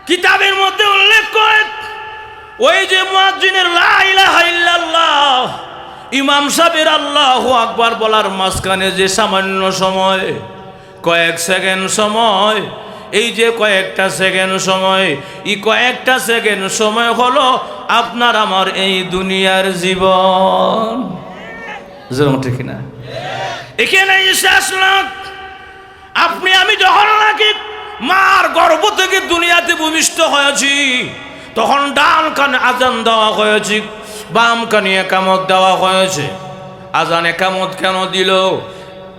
কিতাবের মধ্যে উল্লেখ করে ওই যে মুয়াজ্জিনের লা ইলাহা ইল্লাল্লাহ ইমাম সাহেবের আল্লাহু আকবার বলার মাঝখানে যে সামান্য সময়, কয়েক সেকেন্ড সময়, এই যে কয়েকটা সেকেন্ড সময়, এই কয়েকটা সেকেন্ড সময় হলো আপনার আমার এই দুনিয়ার জীবন। ঠিক না? এখানে এসে আসলাম, আপনি আমি যখন নাকি মার গর্ভ থেকে দুনিয়াতে ভূমিষ্ঠ হয়েছি, তখন ডান কানে আজান দেওয়া হয়েছে, বাম কানে একামত দেওয়া হয়েছে। আজান একামত কেন দিল?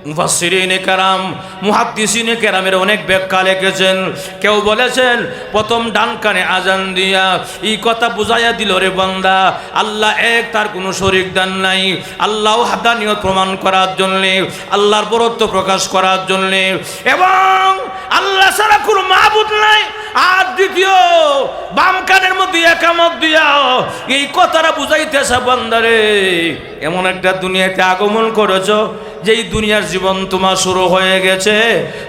মুফাসসিরিনে কেরাম, মুহাদ্দিসিনে কেরামের অনেক ব্যাখ্যা লিখেছেন। কেউ বলেছেন প্রথম ডান কানে আজান দিয়া এই কথা বুঝাইয়া দিল, রে বান্দা, আল্লাহ এক, তার কোনো শরীক দান নাই, আল্লাহ হাদানিয়ত প্রমাণ করার জন্যে, আল্লাহর বরত্ব প্রকাশ করার জন্যে, এবং আল্লাহ ছাড়া কোনো মাবুদ নাই। আর দ্বিতীয় বাম কানের মধ্যে একামত দিয়া এই কথাটা বুঝাইতেছে, বান্দারে এমন একটা দুনিয়াতে আগমন করেছ যেই দুনিয়ার জীবন তোমার শুরু হয়ে গেছে,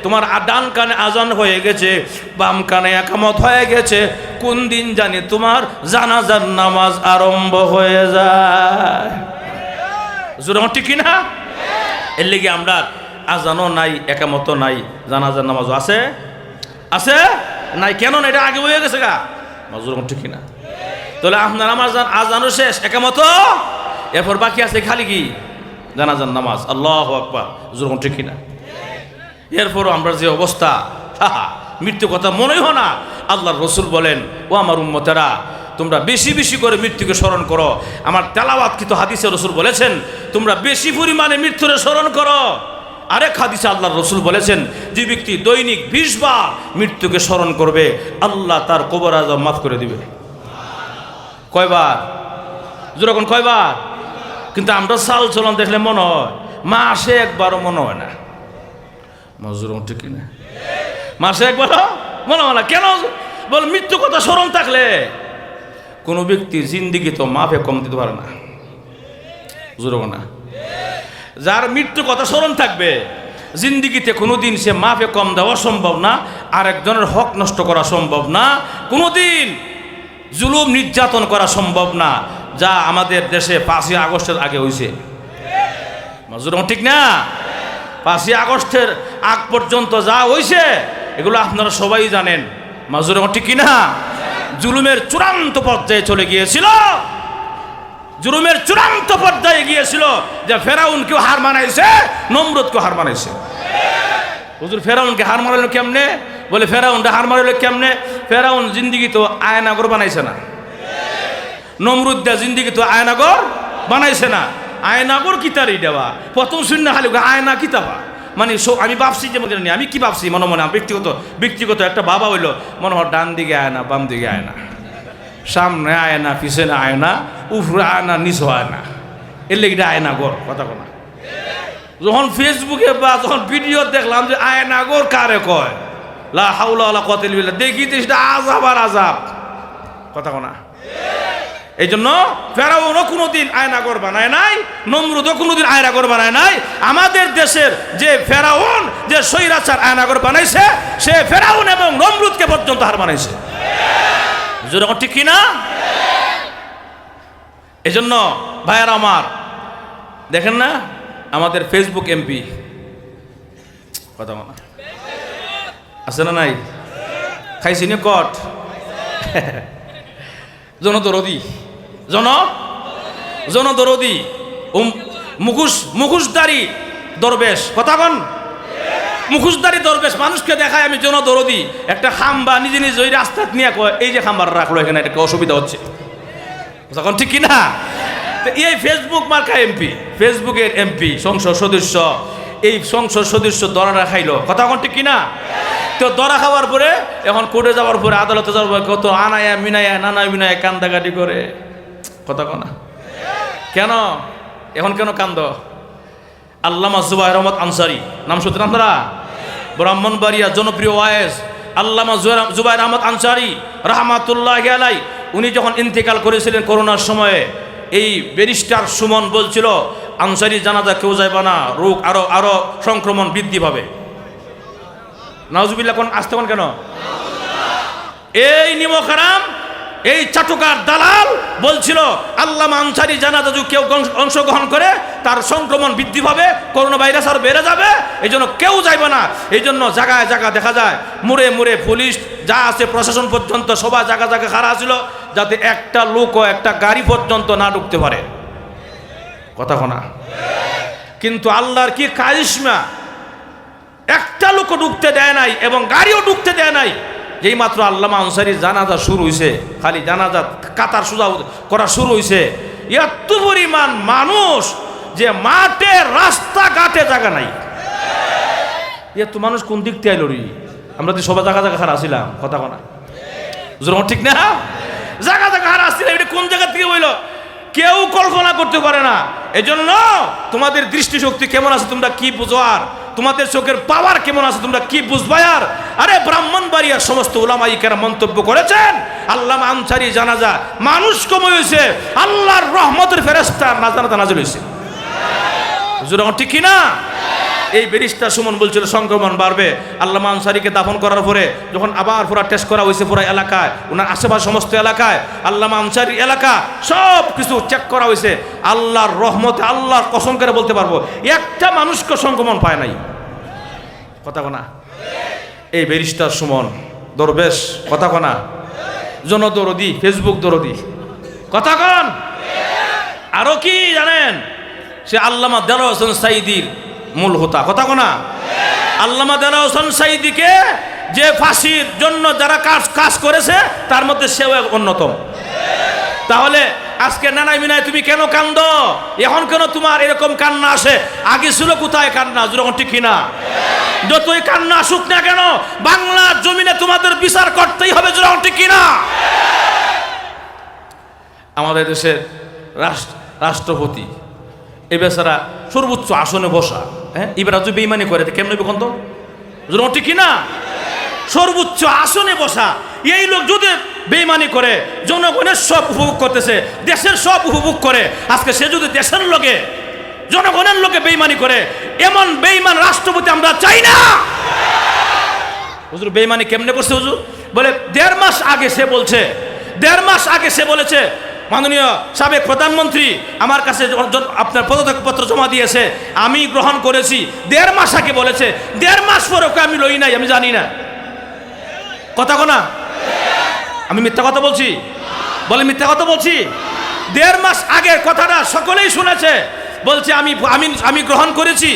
তোমার ডান কানে আজান হয়ে গেছে, বাম কানে একামত হয়ে গেছে, কোন দিন জানি তোমার জানাজার নামাজ আরম্ভ হয়ে যায়। ঠিক কিনা? এর লেগে আমরা আজানও নাই, একামতও নাই, জানাজার নামাজও আছে আছে নাই। কেন না? এটা আগে হয়ে গেছে গা। মাজুর ঠিক কিনা? তাহলে আপনার আমার আজানও শেষ, একামতও, এরপর বাকি আছে খালি কি? জানাজার নামাজ। আল্লাহু আকবার। জোর ঠিক কিনা? এরপরও আমরা যে অবস্থা, মৃত্যু কথা মনেই হয় না। আল্লাহর রসুল বলেন, ও আমার উম্মতেরা, তোমরা বেশি বেশি করে মৃত্যুকে স্মরণ করো। আমার তেলাওয়াতকৃত হাদিসে রসুল বলেছেন, তোমরা বেশি পরিমাণে মৃত্যুরে স্মরণ করো। আরেক হাদিসে আল্লাহর রসুল বলেছেন, যে ব্যক্তি দৈনিক 20 বার মৃত্যুকে স্মরণ করবে, আল্লাহ তার কবর আযাব মাফ করে দিবে। কয়বার? যেরকম কয়বার? কিন্তু আমরা চাল চলন দেখলে মনে হয় মাসে একবারও মনে হয় না। মজুর ঠিক না? মাসে একবারও মনে হয় না। কেন? বল, মৃত্যু কথা স্মরণ থাকলে কোনো ব্যক্তির জিন্দিগি তো মাফে কম দিতে পারে না। বুঝলো না? যার মৃত্যু কথা স্মরণ থাকবে, জিন্দিগিতে কোনোদিন সে মাফে কম দেওয়া সম্ভব না, আর একজনের হক নষ্ট করা সম্ভব না, কোনোদিন জুলুম নির্যাতন করা সম্ভব না, যা আমাদের দেশে 5ই আগস্টের আগে হয়েছে। মাজুর ঠিক না? 5ই আগস্টের আগ পর্যন্ত যা হয়েছে এগুলো আপনারা সবাই জানেন। মাজুর ঠিক কিনা? জুলুমের চূড়ান্ত পর্যায়ে চলে গিয়েছিল, জুলুমের চূড়ান্ত পর্যায়ে গিয়েছিল, যে ফেরাউনকেও হার মানাইছে, নমরুদকেও হার মানাইছে। হুজুর ফেরাউনকে হার মারাইলো কেমনে? বলে ফেরাউনটা হার মারাইলো কেমনে? ফেরাউন জিন্দিগি তো আয়নাগর বানাইছে না, নমরুদ দা জিন্দিগি তো আয়নাগর বানাইছে না। আয়নাগর কিতারি দেওয়া প্রথম শূন্য খালি আয়না কিতাবা, মানে আমি ভাবছি যে মনে আমি কি ভাবছি মনে মনে ব্যক্তিগত একটা বাবা হইলো, মনে হয় ডান দিকে আয়না, বাম দিকে আয়না, সামনে আয়না, পিছনে আয়না, উপরে আয়না, নিচে আয়না, এর লেগে আয়নাগর। কথা কোনা যখন ফেসবুকে বা যখন ভিডিও দেখলাম যে আয়নাগর কারে কয়, লা হাওলা ওয়ালা কুওয়াতা ইল্লা বিল্লাহ, দেখি তো সেটা আযাব আর আযাব। কথা কোনা? এই জন্য ফেরাউনও কোনোদিন আয়নাগর বানায় নাই, নমরুদও কোনোদিন আয়নাগর বানায় নাই। আমাদের দেশের যে ফেরাউন, যে স্বৈরাচার আয়নাগর বানাইছে, সে ফেরাউন এবং নমরুদকে পর্যন্ত হার বানাইছে। যেরকম ঠিক কিনা? এই জন্য ভাইয়ার আমার, দেখেন না আমাদের ফেসবুক এমপি, কথা বলা আছে না নাই? খাইছি নি কট জনদরদি, জনদরদি, মুখোশধারী দরবেশ। কথা কন? মুখোশধারী দরবেশ মানুষকে দেখায় আমি জনদরদি। একটা খাম্বা নিজে নিজে ওই রাস্তা নিয়ে কয়, এই যে খাম্বার রাখলো এখানে, একটা অসুবিধা হচ্ছে। তখন ঠিক কিনা? এই ফেসবুক মার্কা এমপি, ফেসবুকের এমপি, সংসদ সদস্য, এই সংসদ সদস্য দরা রাখাইলো। কথা কোন ঠিক কিনা? তো দরা খাওয়ার পরে এখন কোর্টে যাওয়ার পরে, আদালতে যাওয়ার পরে কত আনায়া মিনায়া নানা মিনায়া কান্দাকাটি করে। কথা কনা কেন? এখন কেন কান্দ? আল্লামা জুবায়ের আহমদ আনসারী নাম শুনছেন আপনারা? ব্রাহ্মণবাড়িয়া জনপ্রিয় ওয়াইজ আল্লামা জুবায়ের আহমদ আনসারী রাহমাতুল্লাহি আলাইহি, উনি যখন ইন্তেকাল করেছিলেন করোনার সময়ে, এই ব্যারিস্টার সুমন বলছিল আনসারী জানাজা কেউ যাইবা না, রোগ আরো সংক্রমণ বৃদ্ধি পাবে। নাউজুবিল্লাহ কোন আসতে কোন কেন? এই নিমকরাম, এই চাটুকার দালাল বলছিল আল্লামা আনসারী জানাজা যদি কেউ অংশগ্রহণ করে তার সংক্রমণ বৃদ্ধি পাবে, করোনা ভাইরাস আর বেড়ে যাবে, এই জন্য কেউ যাইবে না। এই জন্য জায়গায় জায়গা দেখা যায় মুড়ে মুড়ে পুলিশ যা আছে প্রশাসন পর্যন্ত সবাই জায়গা জায়গা খাড়া ছিল, যাতে একটা লোকও একটা গাড়ি পর্যন্ত না ঢুকতে পারে। কথা কোনা? কিন্তু আল্লাহর কি কারিশমা, একটা লোকও ঢুকতে দেয় নাই এবং গাড়িও ঢুকতে দেয় নাই। যেই মাত্র আল্লামা আনসারীর জানাজা শুরু হয়েছে, খালি জানাজা কাতার সোজা করা শুরু হয়েছে, এত পরিমাণ মানুষ যে মাঠে রাস্তাঘাটে জায়গা নাই। এত মানুষ কোন দিক থেকে আইল রে? আমরা তো সবাই জায়গা জায়গা খারাপ ছিলাম। কথা কোনা? ঠিক না? জায়গা জায়গা খারাপ আসছিলাম, এটা কোন জায়গা থেকে হইল কেউ কল্পনা করতে পারে না। এজন্য তোমাদের দৃষ্টিশক্তি কেমন আছে তোমরা কি বুঝো, আর তোমাদের চোখের পাওয়ার কেমন আছে তোমরা কি বুঝবা। আর আরে ব্রাহ্মণবাড়িয়ার সমস্ত উলামায়ে কেরাম মন্তব্য করেছেন আল্লামা আনসারী জানাজা মানুষ কম হয়েছে, আল্লাহর রহমতের ফেরেশতা নাজিল হয়েছে। যখন ঠিক কিনা? এই ব্যারিস্টার সুমন বলছিল সংক্রমণ বাড়বে। আল্লামা আনসারীকে দাফন করার পরে যখন আবার পুরা টেস্ট করা হয়েছে পুরা এলাকায়, ওনার আশেপাশে সমস্ত এলাকায় আল্লামা আনসারী এলাকা সব কিছু চেক করা হয়েছে, আল্লাহর রহমতে আল্লাহর কসম করে বলতে পারবো একটা মানুষকে সংক্রমণ পায় নাই। কথা কোনা? এই ব্যারিস্টার সুমন দরবেশ, কথা কোনা, জনদরদি, ফেসবুক দরদি, কথা কন। আরো কি জানেন? সে আল্লামা দেলোয়ার হোসেন সাঈদীর মূল হোতা। কথা কোনা? আল্লামা দেলোয়ার হোসেন সাঈদীকে যে ফাঁসির জন্য যারা কাজ করেছে তার মধ্যে সেও এক অন্যতম। তাহলে আজকে নানাই মিনায় তুমি কেন কান্দো? এখন কেন তোমার এরকম কান্না আসে? আগে ছিল কোথায় কান্না? যখন ঠিক কিনা? যতই কান্না আসুক না কেন বাংলার জমিনে তোমাদের বিচার করতেই হবে। যখন ঠিক কিনা? আমাদের দেশের রাষ্ট্রপতি এই বেচারা সর্বোচ্চ আসনে বসা, হ্যাঁ, এবার যদি বেইমানি করে কেমন হবে তো? যখন ঠিক কিনা? সর্বোচ্চ আসনে বসা এই লোক যদি বেইমানি করে, জনগণের সব উপভোগ করতেছে, দেশের সব উপভোগ করে, আজকে সে যদি দেশের লোকে জনগণের লোকে বেইমানি করে, এমন বেইমান রাষ্ট্রপতি আমরা চাই না। হুজুর বেইমানি কেমনে করছে? হুজুর বলে 1.5 মাস আগে সে বলছে, 1.5 মাস আগে সে বলেছে মাননীয় সাবেক প্রধানমন্ত্রী আমার কাছে আপনার পদত্যাগপত্র জমা দিয়েছে, আমি গ্রহণ করেছি। 1.5 মাস আগে বলেছে, 1.5 মাস পরে ওকে আমি লই নাই, আমি জানি না। কথা কোনা? আমি মিথ্যা কথা বলছি? বলে মিথ্যা কথা বলছি? 1.5 মাস আগের কথাটা সকলেই শুনেছে। বলছে আমি গ্রহণ করেছি,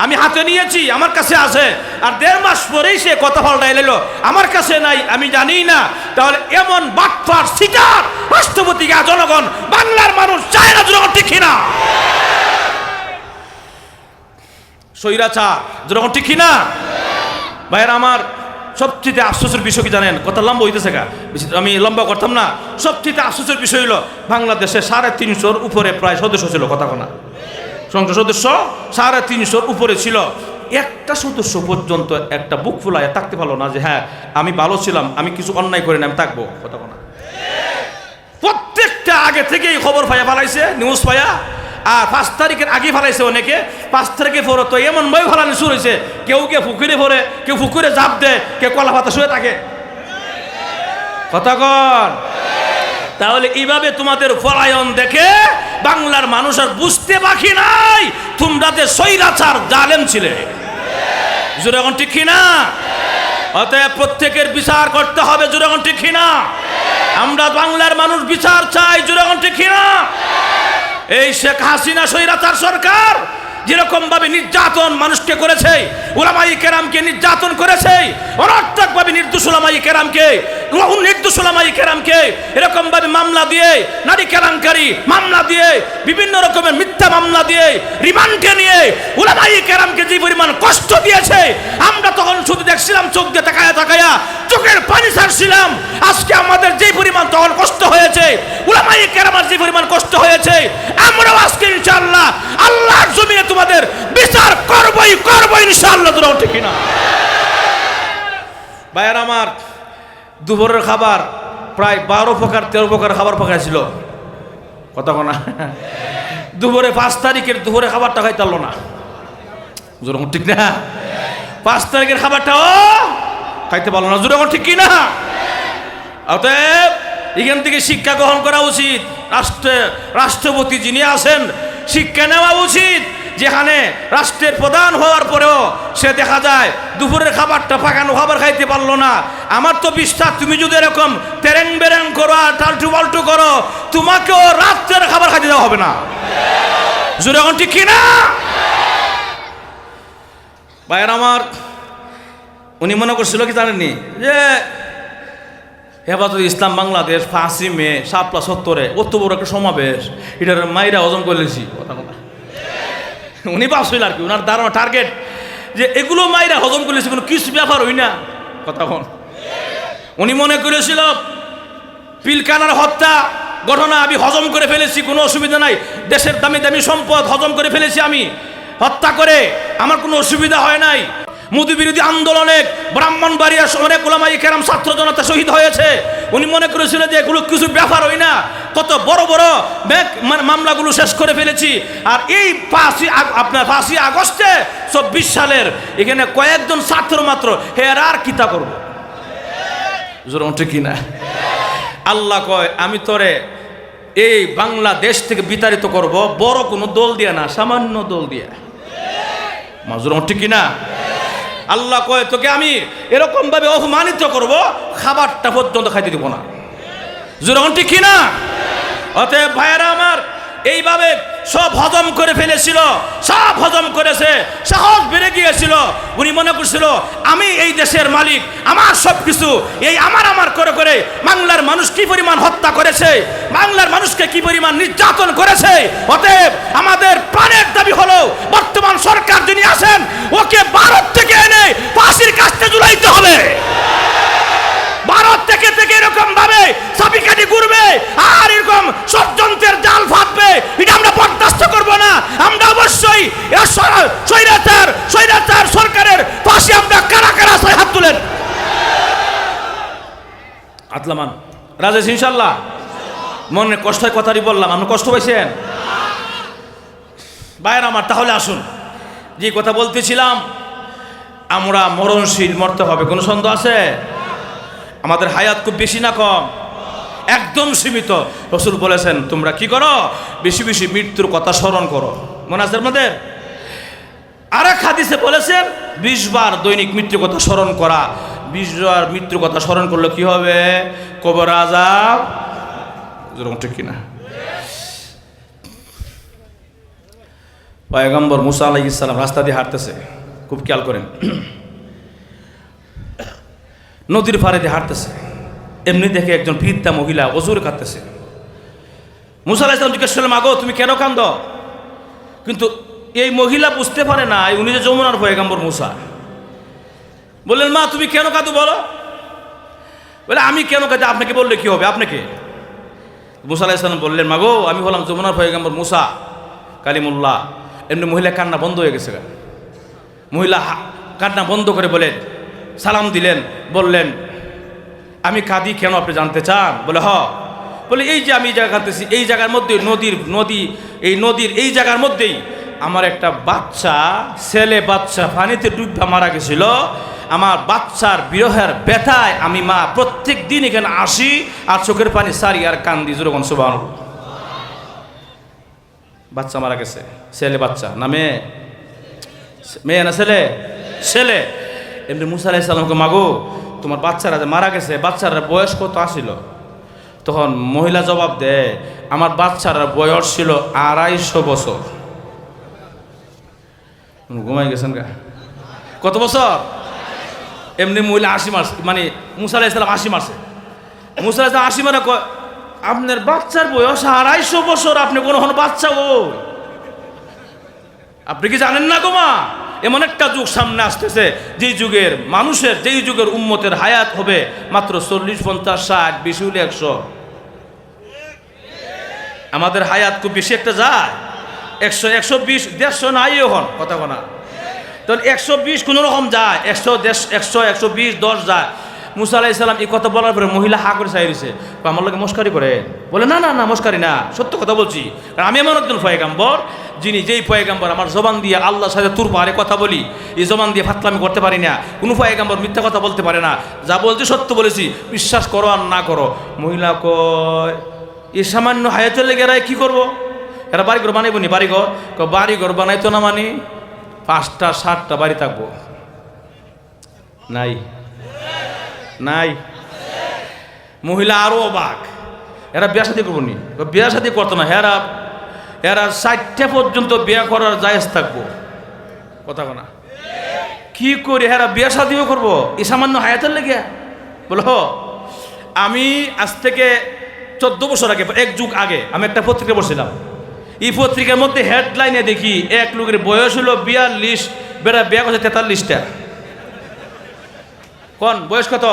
আমি হাতে নিয়েছি, আমার কাছে আছে। আর 1.5 মাস পরেই সে কথা পাল্টাই নিল, আমার কাছে নাই, আমি জানি না। তাহলে এমন বাটপার সিটার রাষ্ট্রপতিকে জনগণ, বাংলার মানুষ চায় না। জনগণ ঠিক কিনা? স্বৈরাচার, জনগণ ঠিক কিনা? ভাইয়ের আমার, সবচেয়ে আফসোসের বিষয় কি জানেন? কথা লম্বা হইতেছে গা, আমি লম্বা করতাম না। সবচেয়ে আফসোসের বিষয় হলো বাংলাদেশে 350-র উপরে প্রায় সদস্য ছিল। কথা কোনা? সংসদ সদস্য 350-র উপরে ছিল। একটা সদস্য পর্যন্ত একটা বুক ফুলায় থাকতে পারলো না যে হ্যাঁ আমি ভালো ছিলাম, আমি কিছু অন্যায় করে না, আমি থাকবো। কথা কোনা? প্রত্যেকটা আগে থেকেই খবর পাইয়া ফেলাইছে, নিউজ পাইয়া। আর 5 তারিখের আগে ফেলাইছে অনেকে, 5 তারিখে পরে তো এমন ভাবে ফেলানো শুরু হয়েছে, কেউ পুকুরে পড়ে, কেউ পুকুরে ঝাঁপ দেয়, কেউ কলা পাতা শুয়ে থাকে। কথা কন? তাহলে এইভাবে তোমাদের পলায়ন দেখে বাংলার মানুষ আর বুঝতে বাকি নাই তোমরা যে স্বৈরাচার জালেম ছিলে। জোরে ঠিক কিনা? অতএব প্রত্যেকের বিচার করতে হবে। জোরে ঠিক কিনা? আমরা বাংলার মানুষ বিচার চাই। জোরে ঠিক কিনা? এই শেখ হাসিনা স্বৈরাচার সরকার যেরকম ভাবে নির্যাতন মানুষকে করেছে, উলামায়ে কেরামকে নির্যাতন করেছে, অনর্থক ভাবে নির্দোষ উলামায়ে কেরামকে এরকম ভাবে মামলা দিয়ে, নারী কেলেঙ্কারি মামলা দিয়ে, বিভিন্ন রকমের মিথ্যা মামলা দিয়ে, রিমান্ডে নিয়ে উলামায়ে কেরামকে যে পরিমাণ কষ্ট দিয়েছে, আমরা তখন শুধু দেখছিলাম চোখ দিয়ে তাকায়া চোখের পানি ছাড়ছিলাম। আজকে আমাদের যে পরিমাণ তখন কষ্ট হয়েছে, উলামায়ে কেরামের যে পরিমাণ কষ্ট হয়েছে, আমরাও আজকে ইনশাআল্লাহ আল্লাহর জমিনে তোমাদের বিচার করবই ইনশাআল্লাহ। তোমরা ঠিক কিনা? ভাইয়ার আমার, দুপুরের খাবার প্রায় 12 প্রকার 13 প্রকার খাবার পাকাইছিল। কথা কোনা? দুপুরে 5 তারিখের দুপুরে খাবারটা খাইতে পারলো না। ঠিক না? 5 তারিখের খাবারটাও খাইতে পারলো না। জোরে ঠিক কিনা? অতএব এখান থেকে শিক্ষা গ্রহণ করা উচিত। রাষ্ট্রপতি যিনি আছেন শিক্ষা নেওয়া উচিত, যেখানে রাষ্ট্রের প্রধান হওয়ার পরেও সে দেখা যায় দুপুরের খাবারটা পাকানো খাবার খাইতে পারলো না। আমার তো বিশ্বাস তুমি যদি এরকম তেরেং বেরেং করো আর টালটু পাল্টু করো, তোমাকেও রাত্রের খাবার খাইতে দেওয়া হবে না। জোরে এখন ঠিক কিনা? ভাইয়ের আমার, উনি মনে করছিল কি জানেননি, যে হেফাজত ইসলাম বাংলাদেশ 5ই মে 7+70 অত বড় একটা সমাবেশ, এটার মাইরা হজম করেছি। কথা কথা উনি ভাবছিল আর কি, ওনার ধারণা টার্গেট যে এগুলো মাইরা হজম করেছি, কোনো কিছু ব্যাপার হই না। কথা বল, উনি মনে করেছিল পিলকানার হত্যা ঘটনা আমি হজম করে ফেলেছি, কোনো অসুবিধা নাই, দেশের দামি দামি সম্পদ হজম করে ফেলেছি আমি হত্যা করে, আমার কোনো অসুবিধা হয় নাই। মোদী বিরোধী আন্দোলনে ব্রাহ্মণবাড়িয়া শহরে ওলামায়ে কেরাম ছাত্র জনতা শহীদ হয়েছে। উনি মনে করেছিলেন যে এগুলো কিছু ব্যাপার হই না, কত বড় বড় মামলাগুলো শেষ করে ফেলেছি। আর এই 5ই আগস্টে 24 সালের এখানে কয়েকজন ছাত্র মাত্র, হের আর কিতা করবো? জোর ওঠে কিনা? আল্লাহ কয় আমি তোরে এই বাংলাদেশ থেকে বিতাড়িত করব, বড় কোনো দল দিয়া না, সামান্য দল দিয়া। মাজুর ওঠে কিনা? আল্লাহ কয় তোকে আমি এরকম ভাবে অপমানিত করব, খাবারটা পর্যন্ত খাইতে দিব না। জোর ঠিক কিনা? অতএব ভাইয়েরা আমার, এইভাবে সব হজম করে ফেলেছিল, সব হজম করেছে, সাহস বেড়ে গিয়েছিল। উনি মনে করছিল আমি এই দেশের মালিক, আমার সব কিছু, এই আমার করে করে বাংলার মানুষ কি পরিমাণ হত্যা করেছে, বাংলার মানুষকে কি পরিমাণ নির্যাতন করেছে। অতএব আমাদের প্রাণের দাবি হলো বর্তমান সরকার যিনি আছেন ওকে ভারত থেকে এনে ফাঁসির কাস্তে ঝুলাইতে হবে। ভারত থেকে এরকম ভাবে সাবিকাটি ঘুরবে আর এরকম ষড়যন্ত্রের জাল ফাঁদবে, এটা আমরা বরদাস্ত করব না। আমরা অবশ্যই স্বৈরাচার সরকারের পাশে আমরা কারা কারা হাত তুলেন। আতলামান রাজেশ ইনশাল্লাহ। মনে কষ্টের কথাই বললাম, আপনি কষ্ট পাইছেন ভাইয়ের আমার? তাহলে আসুন, যে কথা বলতেছিলাম, আমরা মরণশীল, মরতে হবে, কোনো সন্দেহ আছে? আমাদের হায়াত খুব বেশি না কম? একদম সীমিত। রাসূল বলেছেন তোমরা কি করো? বেশি বেশি মৃত্যুর কথা স্মরণ করো। মনে আছে আপনাদের? আরেক হাদিসে বলেছেন 20 বার দৈনিক মৃত্যুর কথা স্মরণ করা। 20 বার মৃত্যুর কথা স্মরণ করলে কি হবে? কবর আযাব। যেরকম ঠিক কিনা? পয়গম্বর মুসা আলাইহিস সালাম রাস্তা দিয়ে হাঁটতেছে, খুব খেয়াল করেন, নদীর পাড়ে দিয়ে হাঁটতেছে। এমনি দেখে একজন বৃদ্ধা মহিলা অজুর কাঁদতেছে। মুসা আলাইহিস সালাম জিজ্ঞেস করলেন, মাগো তুমি কেন কাঁদো? কিন্তু এই মহিলা বুঝতে পারে না উনি যে যমুনার পয়গম্বর মুসা। বললেন, মা তুমি কেন কাঁদো বলো? বলে আমি কেন কাঁদি, আপনাকে বললে কি হবে? আপনাকে? মুসা আলাইহিস সালাম বললেন, মাগো আমি হলাম যমুনার পয়গম্বর মুসা কালিমুল্লাহ। এমনি মহিলা কান্না বন্ধ হয়ে গেছে। মহিলা কান্না বন্ধ করে বলেন, সালাম দিলেন, বললেন আমি কাঁদি কেন আপনি জানতে চান? বলে বলে এই যে আমি এই জায়গা কাঁদতেছি, এই জায়গার মধ্যে নদীর এই জায়গার মধ্যেই আমার একটা বাচ্চা, ছেলে বাচ্চা পানিতে ডুববা মারা গেছিল। আমার বাচ্চার বিরহের ব্যথায় আমি মা প্রত্যেক দিন এখানে আসি আর চোখের পানি সারি আর কান্দি। যেরকম সুবহানাল্লাহ। বাচ্চা মারা গেছে, ছেলে বাচ্চা না মেয়ে? মেয়ে না ছেলে? ছেলে। এমনি মুসা আলাইহিস সালামকে, মাগো তোমার বাচ্চারা যে মারা গেছে, বাচ্চার বয়স কত আসিল? তখন মহিলা জবাব দেয়, আমার বাচ্চার বয়স ছিল 250 বছর। ঘুমাই গেছেন গা? কত বছর? এমনি মহিলা 80 মারছে, মানে মুসা আলাইহিস সালাম 80 মারছে। মুসা আলাইহিস সালাম 80 মানে আপনার বাচ্চার বয়স 250 বছর, আপনি কোনো বাচ্চা? আপনি কি জানেন না গো মা, এমন একটা যুগ সামনে আসতেছে যেই যুগের মানুষের, যেই যুগের উম্মতের হায়াত হবে মাত্র 40, 50, 60, বেশি হলে 100। আমাদের হায়াত খুব বেশি একটা যায় 100, 120, 150 নাই হন কথা বলা। তাহলে 120 কোনো রকম যায়, 100, 120, 10 যায়। মুসা আলাইহিস সালাম এই কথা বলার পরে মহিলা হা করে চাইছে, আমার লোকে মস্কারি করে? বলে না না না, মস্কারি না, সত্য কথা বলছি। কারণ আমি এমন একজন পয়গম্বর যিনি যেই পয়গাম্বর আমার জবান দিয়ে আল্লাহর সাথে তুর পাহাড়ে কথা বলি, এই জবান দিয়ে ফাতলামি করতে পারি না, কোনো পয়গাম্বর মিথ্যা কথা বলতে পারে না, যা বলছি সত্য বলেছি, বিশ্বাস করো আর না করো। মহিলা কয় এই সামান্য হায়াতের লেগে এরা কি করবো, এরা বাড়িঘর বানাইব নি? বাড়িঘর বানাইতো না, মানে 5টা 7টা বাড়ি থাকবো? নাই নাই। মহিলা আরো অবাক, এরা বিয়া শাদী করবো নি? বিয়া শাদী করতো না, এরা 60টা পর্যন্ত বিয়া করার জায়েজ থাকবো। কথা না কি করে এরা বিয়া শাদীও করবো এই সামান্য হায়াতের লেগে? বলো, আমি আজ থেকে 14 বছর আগে, 1 যুগ আগে আমি একটা পত্রিকা পড়ছিলাম। এই পত্রিকার মধ্যে হেডলাইনে দেখি এক লোকের বয়স হলো 42, বেড়া বিয়া করছে 43টা। কোন বয়স কত?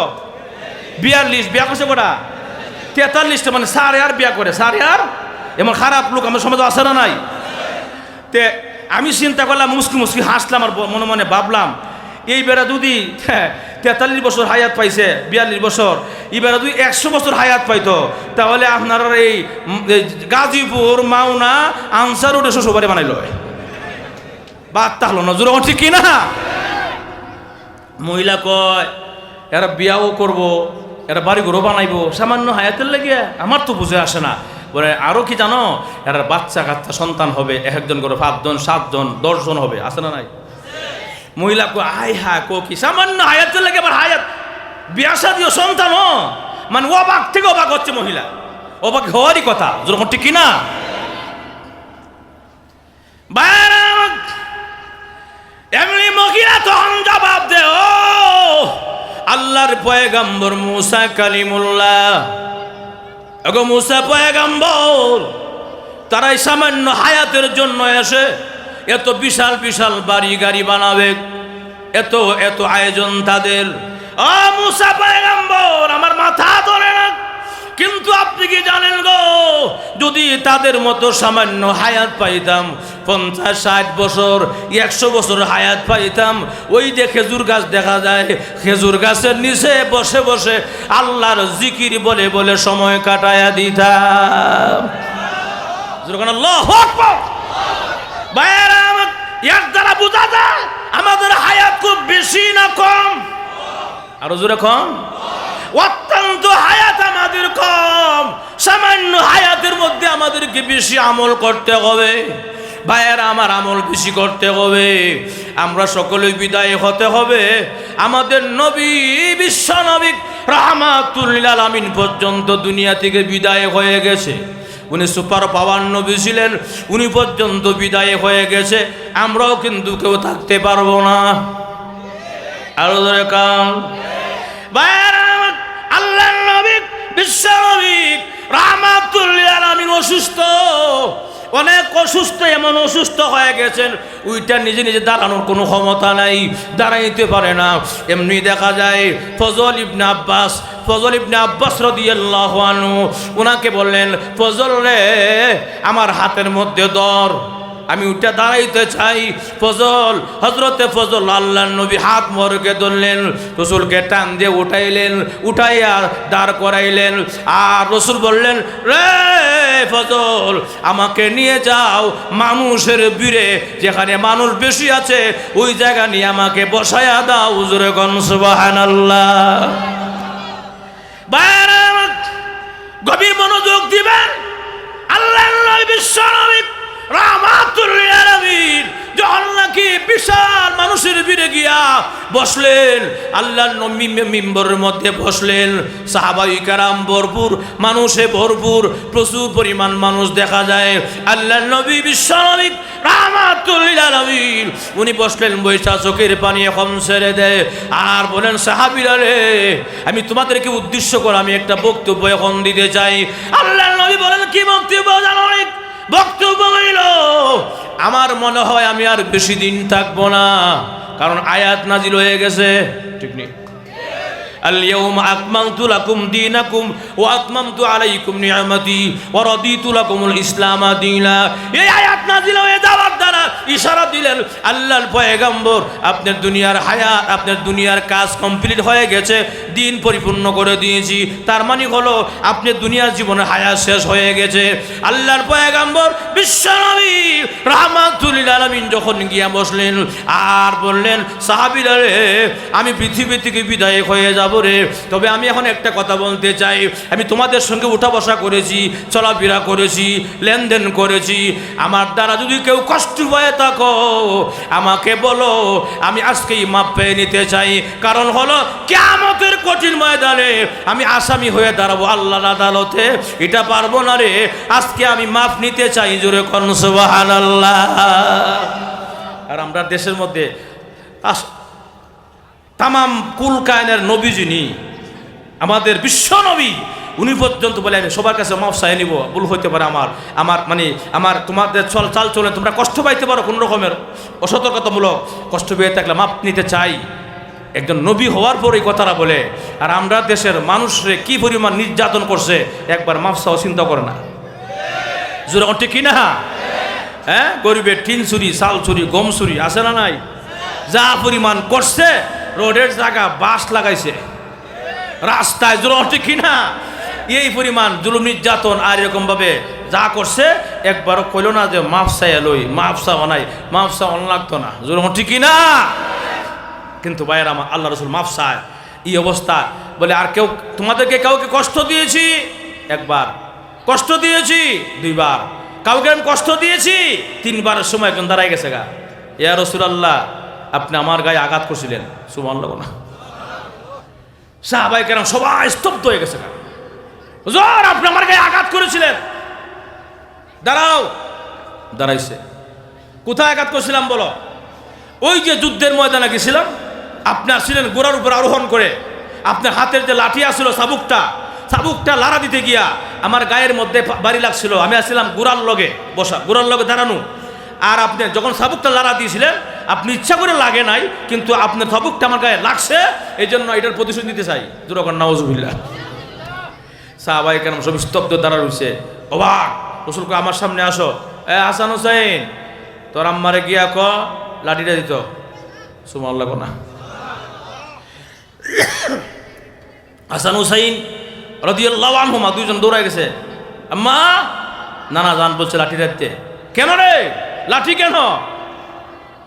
42, বিয়া করছে কটা? 43টা, মানে 4 বিয়া করে। 4 এমন খারাপ লোক আমার সমাজে আছে না নাই? তে আমি চিন্তা করলাম, মুসকি হাসলাম আর মনে মনে ভাবলাম, এই বেড়া যদি 43 বছর হায়াত পাইছে, 42 বছর, এই বেড়া যদি 100 বছর হায়াত পাইতো, তাহলে আপনার এই গাজীপুর, মাওনা, আনসার রোডে শ্বশুরবাড়ি বানাইল। বাদ তাহলো না, জোর ঠিক কিনা? মহিলা কয় এরা বিয়াও করবো, এরা বাড়ি ঘরও বানাইবো সামান্য হায়াতের লেগে? আমার তো বুঝে আসে না। বলে আরো কি জানো, এরা বাচ্চা কাচ্চা সন্তান হবে, 1 করে 5 জন 7 জন 10 জন হবে, আছে না নাই? মহিলা কো আয় হা কো কি সামান্য হায়াতের লেগে আবার হায়াত, বিয়া শাদীও সন্তান, মানে অবাক থেকে অবাক হচ্ছে মহিলা। অবাক হওয়ারই কথা, যখন ঠিক কিনা? এমনি মহিলা তখন জবাব দে, ও আল্লাহর পয়গাম্বর মুসা কালিমুল্লাহ, এগো মুসা পয়গাম্বর, তারাই সামান্য হায়াতের জন্য এসে এত বিশাল বিশাল বাড়ি গাড়ি বানাবে, এত এত আয়োজন তাদের। ও মুসা পয়গাম্বর, আমার মাথা ধরে না, কিন্তু আপনি কি জানেন গো, যদি তাদের মতো সামান্য হায়াত পাইতাম, 50-60 বছর 100 বছর হায়াত পাইতাম, ওই যে খেজুর গাছ দেখা যায়, খেজুর গাছের নিচে বসে বসে আল্লাহর জিকির বলে বলে সময় কাটায়া দিতাম। আল্লাহু আকবার। ভাইরা, এর দ্বারা বোঝা যায় আমাদের হায়াত খুব বেশি না কম? আরো জোরে কম? অত্যন্ত হায়াত আমাদের কম। সামান্য হায়াতের মধ্যে আমাদেরকে বেশি আমল করতে হবে। ভাইয়েরা আমার, আমল বেশি করতে হবে। আমরা সকলে বিদায় হতে হবে। আমাদের নবী, বিশ্ব নবী রাহমাতুল লিল আলামিন পর্যন্ত দুনিয়া থেকে বিদায় হয়ে গেছে। উনি সুপার পাওয়ার নবী ছিলেন, উনি পর্যন্ত বিদায় হয়ে গেছে। আমরাও কিন্তু কেউ থাকতে পারবো না। আরো ধরে কাম। ভাইয়েরা, আল্লাহর নবী, বিশ্ব নবী রাহমাতুল লিল আলামিন অসুস্থ, অনেক অসুস্থ, এমন অসুস্থ হয়ে গেছেন ওইটা নিজে নিজে দাঁড়ানোর কোনো ক্ষমতা নাই, দাঁড়াইতে পারে না। এমনি দেখা যায় ফজল ইবনে আব্বাস রাদিয়াল্লাহু আনহু ওনাকে বললেন, ফজল রে, আমার হাতের মধ্যে ধর, আমি ওইটা দাঁড়াইতে চাই। ফজল, হজরতে ফজল আল্লাহর নবী হাত মোরকে ধরলেন, রসুলকে টান দিয়ে উঠাইলেন, উঠাইয়া দাঁড় করাইলেন। আর রসুল বললেন, রে ফজল, আমাকে নিয়ে যাও মানুষের ভিড়ে, যেখানে মানুষ বেশি আছে ওই জায়গা নিয়ে আমাকে বসায়া দাও। হুজুরে গণ সুবহানাল্লাহ। বাইরে গভীর মনোযোগ দিবেন। আল্লাহর নবী, বিশ্ব নবী রাহমাতুল লিল আলামিন যখন নাকি বিশাল মানুষের ভিড়ে গিয়া বসলেন, আল্লাহর নবী মিম্বরের মধ্যে বসলেন, সাহাবায়ে কেরাম ভরপুর, মানুষে ভরপুর, প্রচুর পরিমাণ মানুষ দেখা যায়। আল্লাহর নবী, বিশ্ব নবী রাহমাতুল লিল আলামিন উনি বসলেন, বৈশা চোখের পানি এখন ছেড়ে দেয় আর বলেন, সাহাবীরা রে, আমি তোমাদেরকে উদ্দেশ্য করে আমি একটা বক্তব্য এখন দিতে চাই। আল্লাহর নবী বলেন, কি বক্তব্য জানো? বক্তব্য হইল, আমার মনে হয় আমি আর বেশি দিন থাকবো না, কারণ আয়াত নাজিল হয়ে গেছে। ঠিক নেই? اليوم أكملت لكم دينكم وأتممت عليكم نعمتي ورضيت لكم الإسلام دينا এই আয়াত নাযিল হয়ে যাওয়ার দ্বারা ইশারা দিলেন আল্লাহর পয়গম্বর আপনার দুনিয়ার হায়াত আপনার দুনিয়ার কাজ কমপ্লিট হয়ে গেছে দিন পরিপূর্ণ করে দিয়েছি তার মানে হলো আপনি দুনিয়ার জীবনে হায়াত শেষ হয়ে গেছে আল্লাহর পয়গম্বর বিশ্বনবী রাহমাতুল লিল আলামিন যখন গিয়া বসলেন আর বললেন সাহাবীরা রে আমি পৃথিবী থেকে বিদায় হয়ে যাব রে তবে আমি এখন একটা কথা বলতে চাই আমি তোমাদের সঙ্গে উঠা বসা করেছি চলাফেরা করেছি লেনদেন করেছি আমার দ্বারা যদি কেউ কষ্ট হয়ে থাকো আমাকে বলো আমি আজকেই মাপ পেয়ে নিতে চাই কারণ হলো কিয়ামতের কঠিন ময়দানে আমি আসামি হয়ে দাঁড়াবো আল্লাহর আদালতে এটা পারবো না রে আজকে আমি মাপ নিতে চাই জোরে কোন সুবহানাল্লাহ আর আমরা দেশের মধ্যে তামাম কুল কায়নের নবী যিনি আমাদের বিশ্ব নবী উনি পর্যন্ত বলে আমি সবার কাছে মাফ চাই নিব ভুল হইতে পারে আমার তোমাদের চাল চলে তোমরা কষ্ট পাইতে পারো কোনো রকমের অসতর্কতামূলক কষ্ট পেয়ে থাকলে মাপ নিতে চাই একজন নবী হওয়ার পর এই কথাটা বলে আর আমরা দেশের মানুষরে কি পরিমাণ নির্যাতন করছে একবার মাফ চাওয়া চিন্তা করে না জোরে ওঠে কি না হ্যাঁ গরিবের টিন চুরি চাল চুরি গম চুরি আছে না নাই যা পরিমাণ করছে রোডের জায়গা বাস লাগাইছে রাস্তায় জোরে ওঠে কি না এই পরিমাণ জুলুম নির্যাতন আর এরকম ভাবে যা করছে একবারও কইল না যে মাফ চাইয়া লই মাফ চাওয়া নাই মাফ চাওয়া লাগতো না জোরে ওঠে কি না কিন্তু ভাইয়ের আমার আল্লাহ রসুল মাফ চায় এই অবস্থা বলে আর কেউ তোমাদেরকে কাউকে কষ্ট দিয়েছি একবার কষ্ট দিয়েছি দুইবার কাউকে আমি কষ্ট দিয়েছি তিনবারের সময় একজন দাঁড়াই গেছে গা ইয়া রাসূলুল্লাহ আপনি আমার গায়ে আঘাত করছিলেন সুবহানাল্লাহ না সাহাবায়ে কেরাম সবাই স্তব্ধ হয়ে গেছে গা হুজুর আপনি আমার গায়ে আঘাত করেছিলেন দাঁড়াও দাঁড়াইছে কোথায় আঘাত করেছিলাম বলো ওই যে যুদ্ধের ময়দানে গেছিলাম আপনি আসছিলেন ঘোড়ার উপর আরোহণ করে আপনার হাতের যে লাঠি আসছিল চাবুকটা লাড়া দিতে গিয়া আমার গায়ের মধ্যে বাড়ি লাগছিল আমি আসছিলাম ঘোড়ার লগে বসা ঘোড়ার লগে দাঁড়ানো আর আপনি যখন চাবুকটা লাড়া দিয়েছিলেন আপনি ইচ্ছা করে লাগে নাই কিন্তু আপনার চাবুকটা আমার গায়ে লাগছে এই জন্য এটার প্রতিশোধ নিতে চাই দুরকম নাউজুবিল্লাহ সাহাবায়ে কেরাম সব স্তব্ধ দাঁড়া রয়েছে অবাক রাসূল কয় আমার সামনে আসো হাসান হোসেন তোর আম্মারে গিয়া ক লাঠিটা দিত সুবহানাল্লাহ না হাসান হুসাইন রাদিয়াল্লাহু আনহুমা দুইজন দৌড়ায় গেছে আম্মা নানা জান বলছে লাঠিটা দিতে কেন রে লাঠি কেন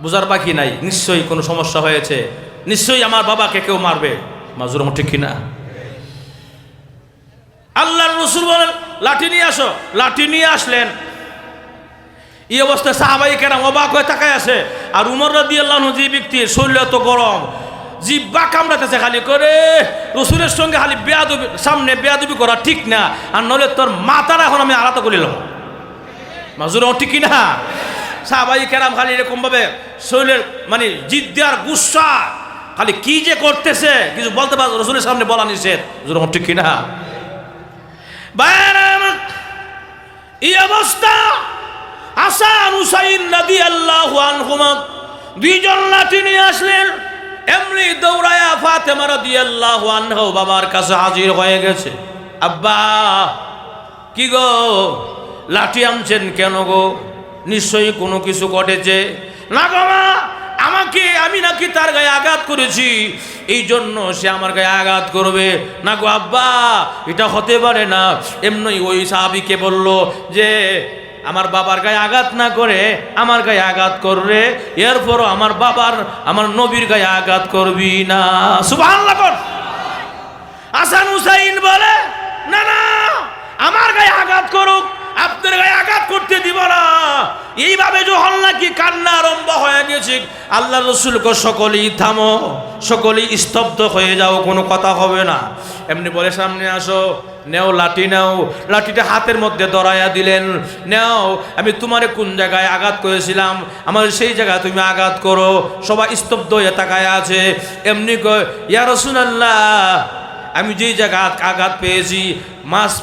বুঝার বাকি নাই নিশ্চয়ই কোনো সমস্যা হয়েছে নিশ্চয়ই আমার বাবাকে কেউ মারবে মাজুর ঠিক কিনা আল্লাহর রাসূল বলেন লাঠি নিয়ে আসো লাঠি নিয়ে আসলেন এই অবস্থায় সাহাবায়ে কেরাম অবাক হয়ে তাকায় আছে আর উমর রাদিয়াল্লাহু আনহু যে ব্যক্তির শরীর এত গরম জিব্বা কামড়াতেছে খালি করে রসুলের সঙ্গে খালি বেয়াদবি সামনে বেয়াদবি করা ঠিক না আর নলে তোর মাথাটা এখন আমি আলাদা করিল মাজুর ঠিক না সাহাবায়ে কেরাম খালি এরকম ভাবে শরীরের মানে জিদ্দি আর গুসা খালি কি যে করতেছে কিছু বলতে পার রসুলের সামনে বলা নিষেধ ঠিক কিনা এই অবস্থা হাসান হুসাইন রাদিয়াল্লাহু আনহুমা দুইজন লাঠি নিয়ে আসলেন এমনি দৌড়ায়া ফাতেমা রাদিয়াল্লাহু আনহা বাবার কাছে হাজির হয়ে গেছে আব্বা কি গো লাঠি আনছেন কেন গো নিশ্চয়ই কোনো কিছু ঘটেছে না গো মা আমি নাকি তার গায়ে আঘাত করেছি এই জন্য সে আমার গায়ে আঘাত করবে না গো আব্বা এটা হতে পারে না এমনি ওই সাহাবীকে বলল যে আমার বাবার গায়ে আঘাত না করে আমার গায়ে আঘাত করবে এরপরও আমার নবীর গায়ে আঘাত করবি না সুবহানাল্লাহ কর হাসান হুসাইন বলে না না আমার গায়ে আঘাত করুক আপনার গায়ে আঘাত করতে দিব না এইভাবে যখন নাকি কান্না আরম্ভ হয়ে গেছে আল্লাহ রাসূল কো সকলেই থামো সকলেই স্তব্ধ হয়ে যাও কোনো কথা হবে না এমনি বলে সামনে আসো নেও লাঠি নাও লাঠিটা হাতের মধ্যে ধরাইয়া দিলেন নাও আমি তোমারে কোন জায়গায় আঘাত করেছিলাম আমার সেই জায়গায় তুমি আঘাত করো সবাই স্তব্ধ হয়ে তাকায় আছে এমনি কয় ইয়া রাসূলুল্লাহ আমি যেই জায়গায় আঘাত পেয়েছি মাছ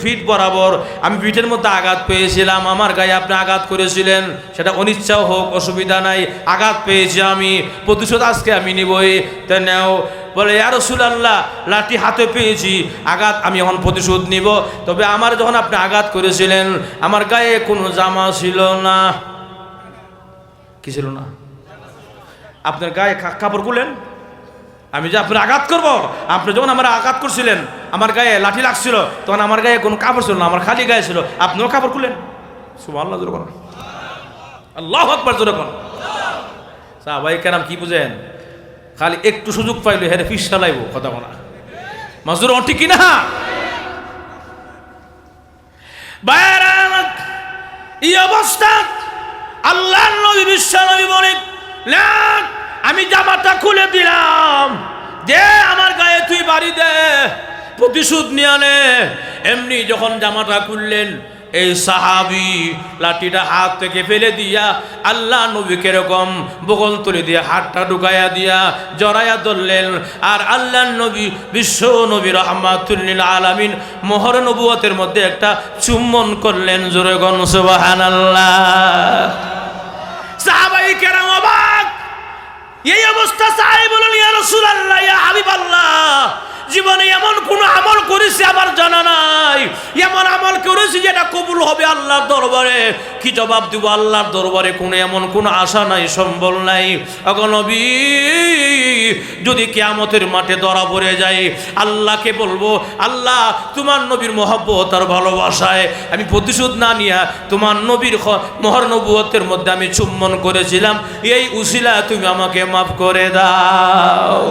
পিঠ বরাবর আমি পিঠের মধ্যে আঘাত পেয়েছিলাম, আমার গায়ে আপনি আঘাত করেছিলেন, সেটা অনিচ্ছাও হোক অসুবিধা নাই, আঘাত পেয়েছি আমি, প্রতিশোধ আজকে আমি নিবই। তা নেও। বলে ইয়া রাসূলুল্লাহ, লাঠি হাতে পেয়েছি, আঘাত আমি এখন প্রতিশোধ নিব, তবে আমার যখন আপনি আঘাত করেছিলেন আমার গায়ে কোনো জামা ছিল না। কি ছিল না? আপনার গায়ে কাপড় খুলেন, আমি যে আপনার আঘাত করব, আপনি যখন আমার আঘাত করছিলেন আমার গায়ে লাঠি লাগছিল তখন আমার গায়ে কোনো কাপড় ছিল না, আমার খালি গায়ে ছিল, আপনিও কাপড় খুলেন। সুবহানাল্লাহ, জোরে বলেন আল্লাহু আকবার, জোরে বলেন। সাহাবায়ে কেরাম কি বুঝেন? খালি একটু সুযোগ পাইলে হেরে ফিস চালাইব, কথা বলা মাজুর ঠিক কিনা? এই অবস্থা আল্লাহর নবী বিশ্ব নবী বলেন, না আমি জামাটা খুলে দিলাম, দে আমার গায়ে তুই বাড়ি দে, প্রতিশোধ নিয়ে নে। এমনি যখন জামাটা খুললেন এই সাহাবী লাঠিটা হাত থেকে ফেলে দিয়া আল্লাহ নবীকে এরকম বগল তুলে দিয়ে হাতটা ঢুকাইয়া দিয়া জড়াইয়া ধরলেন। আর আল্লাহ নবী বিশ্ব নবী রাহমাতুল লিল আলামিন মোহর নবুয়তের মধ্যে একটা চুম্বন করলেন। জোরে গণ সুবহানাল্লাহ। সাহাবায়ে কেরাম অবাক। এই অবস্থা সাহাবী বলেন, ইয়া রাসূলুল্লাহ, ইয়া হাবিবাল্লাহ, জীবনে এমন কোন আমল করেছি আমার জানা নাই, এমন আমল করেছি যেটা কবুল হবে আল্লাহর দরবারে, কি জবাব দিব আল্লাহর দরবারে? কোনো এমন কোন আশা নাই, সম্বল নাই। ওগো নবী, যদি কিয়ামতের মাঠে ধরা পড়ে যায় আল্লাহকে বলবো, আল্লাহ তোমার নবীর মহব্বত আর ভালোবাসায় আমি প্রতিশোধ না নিয়া তোমার নবীর মোহর নবুয়তের মধ্যে আমি চুম্বন করেছিলাম, এই উসিলা তুমি আমাকে মাফ করে দাও।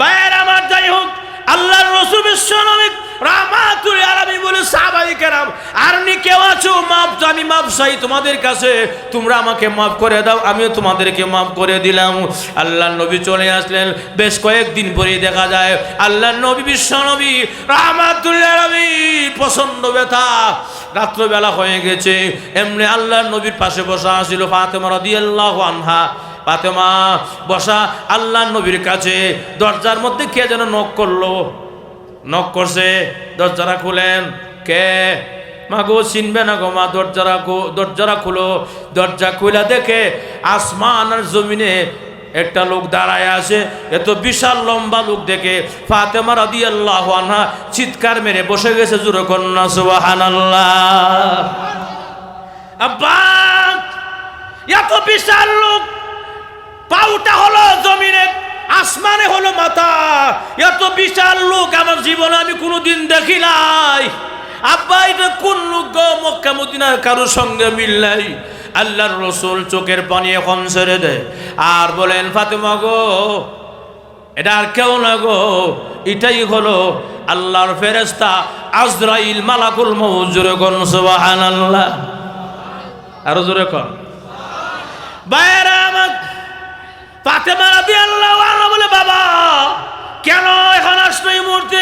ভাইয়ের আমার, যাই হোক, আল্লাহর রাসূল বিশ্ব নবী রাহমাতুল লিল আলামিন বলে, সাহাবায়ে কেরাম আর নি কেউ আছো মাফ, আমি মাফ চাই তোমাদের কাছে, তোমরা আমাকে মাফ করে দাও, আমিও তোমাদেরকে মাফ করে দিলাম। আল্লাহর নবী চলে আসলেন। বেশ কয়েকদিন পরে দেখা যায় আল্লাহর নবী বিশ্ব নবী রাহমাতুল লিল আলামিন প্রচন্ড ব্যথা, রাত্রবেলা হয়ে গেছে, এমনি আল্লাহর নবীর পাশে বসা ছিল ফাতেমা রাদিয়াল্লাহু আনহা। ফাতেমা বসা আল্লাহর নবীর কাছে, দরজার মধ্যে কে যেন নক করলো, নক করছে, দরজাটা খুলেন। কে? মা গো, চিনবে না গো মা, দরজাটা খুলো। দরজা খুলে দেখে আসমান আর জমিনে একটা লোক দাঁড়ায় আছে। এত বিশাল লম্বা লোক দেখে ফাতেমা রাদিয়াল্লাহু আনহা চিৎকার মেরে বসে গেছে। জোরে কন্যা সুবহানাল্লাহ। আব্বা, এত বিশাল লোক, পাউটা হলো জমিনে, আসমানে হলো মাথা, এত বিশাল লোক আমার জীবনে আমি কোনোদিন দেখি নাই। আব্বা, এটা কোন লোক গো? মক্কা মদিনার কারোর সঙ্গে মিল নাই। আল্লাহর রাসূল চোখের পানি এখন ছেড়ে দেয় আর বলেন, ফাতেমা গো, এটা আর কেউ না গো, এটাই হলো আল্লাহর ফেরেশতা আজরাইল মালাকুল মউত। জোরে কোন সুবহানাল্লাহ, আরো জোরে কোন। বাইরা আমার, ফাতেমা রাদিয়াল্লাহু আনহা বলে, বাবা কেন এখন আসলো এই মুহূর্তে?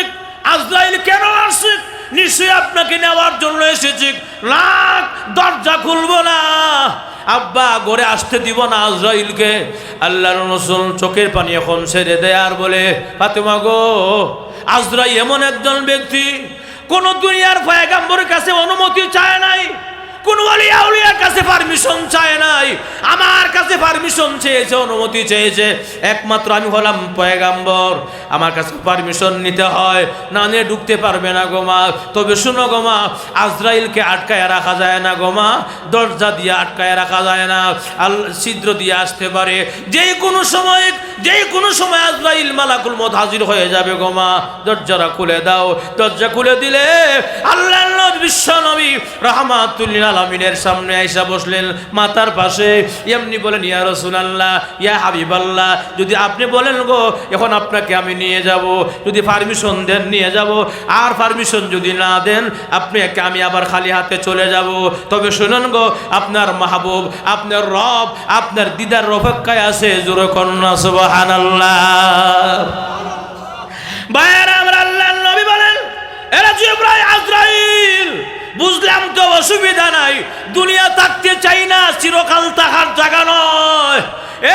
আজরাইল কেন আসছে? নিশ্চয়ই আপনাকে নেওয়ার জন্য এসেছে। না, দরজা খুলবো না, আব্বা ঘরে আসতে দিব না আজরাইলকে। আল্লাহর রাসূল চোখের পানি এখন ছেড়ে দেয় আর বলে, ফাতেমা গো, আজরাইল এমন একজন ব্যক্তি কোন দুনিয়ার পয়গম্বরের কাছে অনুমতি চায় নাই, কোন ওলি আউলিয়ার কাছে পারমিশন চায় নাই, আমার কাছে পারমিশন চেয়েছে, অনুমতি চেয়েছে। একমাত্র আমি হলাম পয়গম্বর, আমার কাছে পারমিশন নিতে হয়, না নিয়ে ঢুকতে পারবে না গো মা। তবে শুনো গো মা, আজরাইলকে আটকায় রাখা যায় না গো মা, দরজা দিয়ে আটকায় রাখা যায় না, ছিদ্র দিয়ে আসতে পারে, যেই কোনো সময় আজরাইল মালাকুল মউত হাজির হয়ে যাবে গো মা, দরজাটা খুলে দাও। দরজা খুলে দিলে আল্লাহর নবী বিশ্ব নবী রাহমাতুল লিল আলামিনের সামনে আইসা বসলেন, মাথার পাশে। এমনি বলেন, ইয়া রাসূলুল্লাহ, ইয়া হাবিবাল্লাহ, যদি আপনি বলেন গো এখন আপনাকে আমি নিয়ে যাব, যদি পারমিশন দেন নিয়ে যাব, আর পারমিশন যদি না দেন আমি আবার খালি হাতে চলে যাব। তবে শুনুন গো, আপনার মাহবুব, আপনার রব, আপনার দিদার অপেক্ষায় আছে। জোরে কন্যা সুবহানাল্লাহ। ভাইয়েরা আমার, আল্লাহর নবী বলেন, এরা জিবরাইল আজরাইল, বুঝলাম তো, অসুবিধা নাই, দুনিয়া থাকতে চাই না, চিরকাল থাকার জায়গা নয়,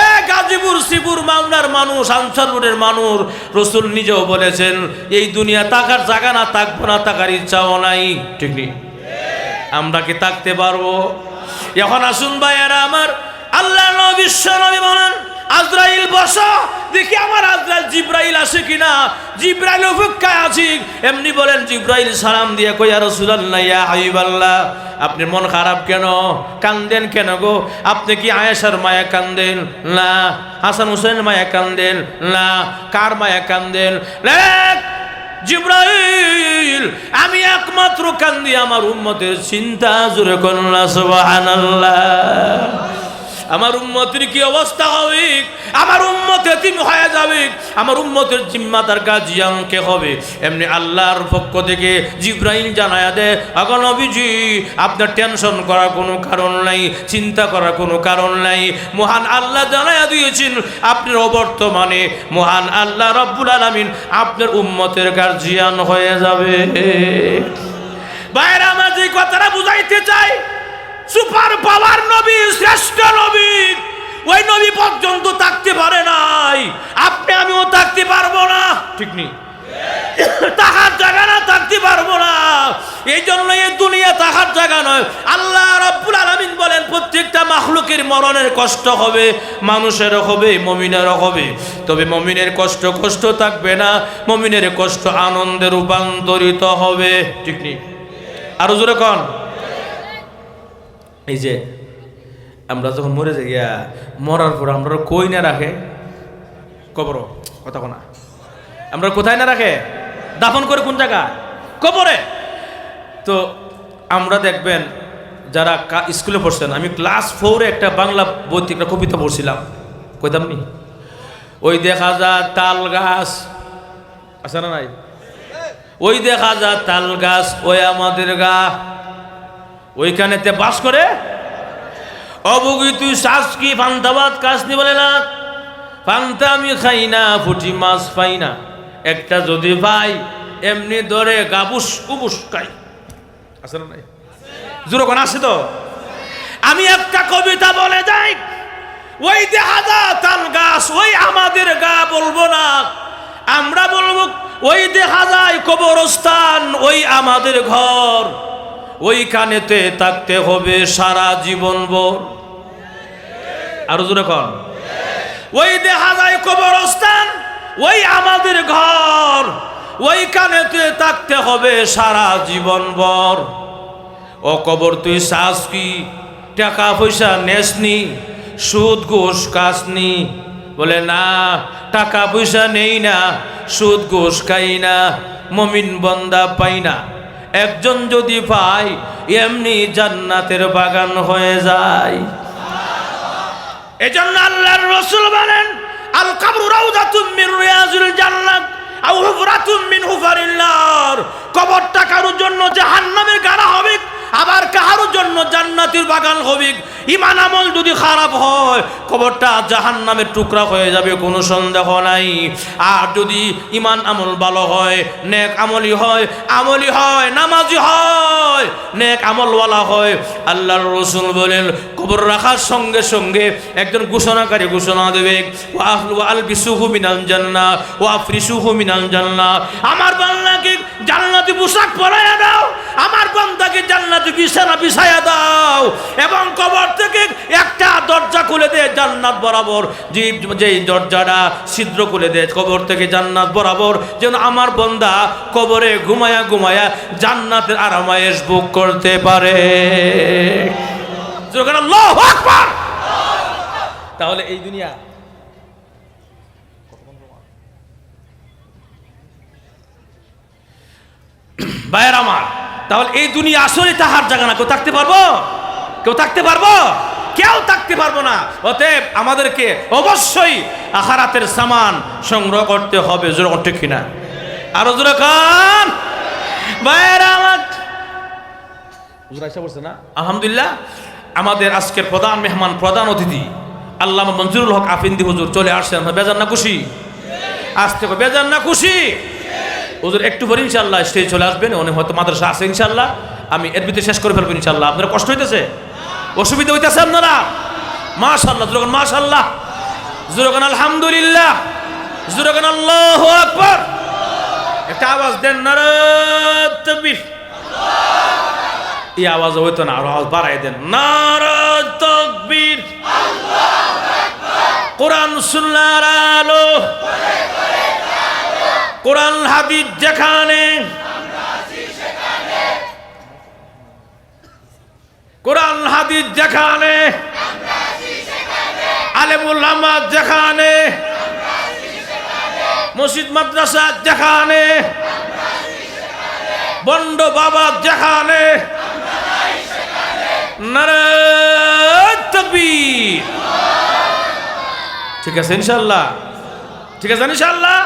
এ গাজীপুর শ্রীপুর মামলার মানুষ, আনসার রোডের মানুষ, রসুল নিজেও বলেছেন এই দুনিয়া থাকার জায়গা না, থাকবো না, থাকার ইচ্ছাও নাই। ঠিক নেই? আমরা কি থাকতে পারবো? এখন আসুন ভাইয়েরা আমার, আল্লাহ নবী বিশ্ব নবী বলেন আজরাইল বসো, দেখি আমার আজরাইল জিব্রাইল আসে কিনা। জিব্রাইল অপেক্ষায় আছি। এমনি বলেন জিব্রাইল সালাম দিয়ে কই ইয়া রাসূলুল্লাহ ইয়া হাবিবাল্লাহ, আপনি মন খারাপ কেন, কান্দেন কেন গো? আপনি কি আয়েশার মায়া কান্দেন? না। হাসান হুসেনের মায়া কান্দেন? না। কার মায়া কান্দেন? জিব্রাইল, আমি একমাত্র কান্দি আমার উম্মতের চিন্তা। জোরে করুন সুবহানাল্লাহ। আমার উম্মতের কি অবস্থা হবে, আমার উম্মত এতিম হয়ে যাবে, আমার উম্মতের জিম্মাদার গার্জিয়ান কে হবে? এমনি আল্লাহর পক্ষ থেকে জিব্রাইল জানায়া দেয়, আগো নবীজি আপনার টেনশন করার কোনো কারণ নাই, চিন্তা করার কোনো কারণ নাই। মহান আল্লাহ জানায়া দিয়েছেন আপনার অবর্তমানে মহান আল্লাহ রব্বুল আলামিন আপনার উম্মতের গার্জিয়ান হয়ে যাবে। বাইরে আমার যে কথাটা বুঝাইতে চাই, সুপার পাওয়ার নবী, শ্রেষ্ঠ নবী, ওই নবী পর্যন্ত থাকতে পারে নাই, আপনি আমিও থাকতে পারবো না। ঠিক নেই? তাহার জায়গা না, থাকতে পারবো না। এই জন্য এই দুনিয়া তাহার জায়গা নয়। আল্লাহ রাব্বুল আলামিন বলেন প্রত্যেকটা মাখলুকের মরণের কষ্ট হবে, মানুষেরও হবে, মুমিনেরও হবে। তবে মুমিনের কষ্ট কষ্ট থাকবে না, মুমিনের কষ্ট আনন্দে রূপান্তরিত হবে। ঠিক নেই? আরো জোরে কোন। এই যে আমরা যখন মরে যাই, মরার পর আমরা কই না রাখে কবর, কথা কোনা, আমরা কোথায় না রাখে? দাফন করে কোন জায়গা? কবরে। তো আমরা দেখবেন যারা স্কুলে পড়ছেন, আমি ক্লাস 4-এ একটা বাংলা বইতে একটা কবিতা পড়ছিলাম, কইতাম নি? ওই দেখা যায় তাল গাছ আছে না নাই? ওই দেখা যায় তাল গাছ, ওই আমাদের গা, ওইখানেতে বাস করে অবগি তুই শ্বাস কি ফান্তাবাদ কাজ নি বলে না, ফান্তা আমি খাই না, ফুটি মাছ পাই না, একটা যদি পাই এমনি ধরে গাবুস কুবুস খাই। আছে না নাই? জোরকন আছে তো। আমি একটা কবিতা বলে যাই, ওই দেখা যায় তাল গাছ, ওই আমাদের গা বলবো না, আমরা বলবো ওই দেখা যায় কবরস্থান, ওই আমাদের ঘর, ওইখানেতে থাকতে হবে সারা জীবন ভর। আরো জোরে কন। ওই দেখা যায় কবরস্থান, ওই আমাদের ঘর, ওইখানেতে থাকতে হবে সারা জীবন ভর। ও কবর তুই শ্বাস কি, টাকা পয়সা নেসনি, সুদ ঘুষ খাসনি? বলে না, টাকা পয়সা নেই না, সুদ ঘুষ খাই না, মুমিন বান্দা পাই না। একজন যদি পায় এমনি জান্নাতের বাগান হয়ে যায়। এজন্য আল্লাহর রাসূল বলেন আল কবরু রাউযাতুম মিন রিয়াজিল জান্নাত আও হুফরাতুম মিন হুফারিন নার। কবরটা কারোর জন্য জাহান্নামের গাড়া হবে, আবার কারোর জন্য জান্নাতের বাগান হবে। ইমান আমল যদি খারাপ হয় কবরটা জাহান্নামের টুকরা হয়ে যাবে, কোনো সন্দেহ নাই। আর যদি ইমান আমল ভালো হয়, নেক আমলি হয়, নামাজি হয়, নেক আমলওয়ালা হয়, আল্লাহর রাসূল বলেন কবর রাখার সঙ্গে সঙ্গে একজন ঘোষণাকারী ঘোষণা দেবে, ওয়া আলবিসুহু মিনাল জান্নাহ ওয়া আফরিসুহু মিনাল জান্নাহ। আমার বান্দাকে জান্নাতি পোশাক পরাইয়া দাও, আমার বান্দাকে জান্নাতি বিছানা বিছাইয়া দাও, এবং কবর থেকে একটা দরজা খুলে দে জান্নাত বরাবর। যেই দরজাটা ছিদ্র খুলে দে কবর থেকে জান্নাত বরাবর, যেন আমার বান্দা কবরে ঘুমায়া ঘুমায়া জান্নাতের আরামায়েশ ভোগ করতে পারে। আল্লাহু আকবার। তাহলে এই দুনিয়া ভাইয়ের আমার, তাহলে এই দুনিয়া আসলে তাহার জায়গা না। কেউ থাকতে পারবো? কেউ থাকতে পারবো? কেউ থাকতে পারবো না। অতএব আমাদেরকে অবশ্যই আখিরাতের সামান সংগ্রহ করতে হবে। জোরে ঠিক কিনা? আরো জোরে কান ভাইয়ের আমার। হুজুর আইসা বলছে না? আলহামদুলিল্লাহ। আমাদের আজকের প্রধান মেহমান, প্রধান অতিথি আল্লামা মঞ্জুরুল হক আফিন্দি হুজুর চলে আসছেন। বেজান না খুশি? আসতে বেজান না খুশি? হুজুর একটু পরে ইনশাআল্লাহ স্টেজ চলে আসবেন। উনি হয়তো মাদ্রাসা আছে ইনশাআল্লাহ, আমি এর ভিতরে শেষ করে ফেলবো ইনশাআল্লাহ। আপনারা কষ্ট হইতেছে, অসুবিধা হইতেছে আপনারা? মাশাআল্লাহ, যখন মাশাআল্লাহ জোরে কোন আলহামদুলিল্লাহ, জোরে কোন আল্লাহু আকবার। একটা আওয়াজ দেন, নারায়ে তাকবীর। এই আওয়াজ হইতো না, আরো আওয়াজ বাড়াই দেন, নারায়ে তাকবীর। কোরআন সুন্নাহর আলো, কোরআন হাদিস যেখানে, কোরআন হাদিস যেখানে, আলেম উলামা যেখানে, মসজিদ মাদ্রাসা যেখানে, বন্ড বাবা যেখানে, নারায়ে তাকবীর। ঠিক আছে ইনশাআল্লাহ, ঠিক আছে ইনশাআল্লাহ।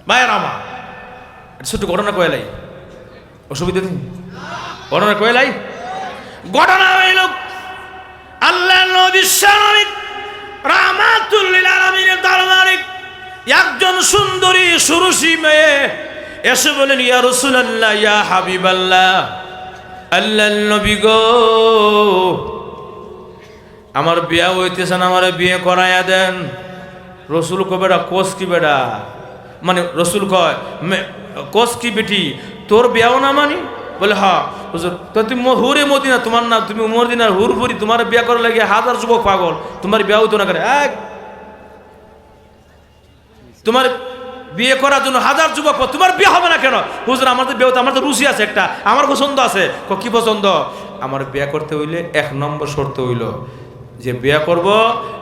ভাইয়ের আমার ছোট্ট ঘটনা কয়েলাই, অসুবিধা নেই, ঘটনা কয়েলাই। ঘটনা হইল আল্লাহ নবী রাহমাতুল লিল আলামিনের দরবারে একজন সুন্দরী সুরুষী মেয়ে এসে বলেন, ইয়া রাসূলুল্লাহ, ইয়া হাবিবাল্লাহ, আল্লাহর নবী গো, আমার বিয়া হইতেছে না, আমার বিয়ে করাইয়া দেন। রসুল কয়, বেটা কোস কি বেটা, মানে রসুল কয় কোস কি বেটি, তোর বিয়াও না মানি? বলে হ্যাঁ হুজুর। তো তুমি হুরে মদিনা, তোমার নাম, তুমি মদিনার হুর ফুরি, তোমার বিয়া করার লাগে হাজার যুবক পাগল, তোমার বিয়া হইতো না করে। এক তোমার বিয়ে করার জন্য হাজার যুবক, তোমার বিয়ে হবে না কেন? হুজুর আমাদের বিয়ে হতো, আমার তো রুচি আছে একটা, আমার পছন্দ আছে। কি পছন্দ? আমার বিয়ে করতে হইলে 1 নম্বর শর্ত হইল যে বিয়ে করব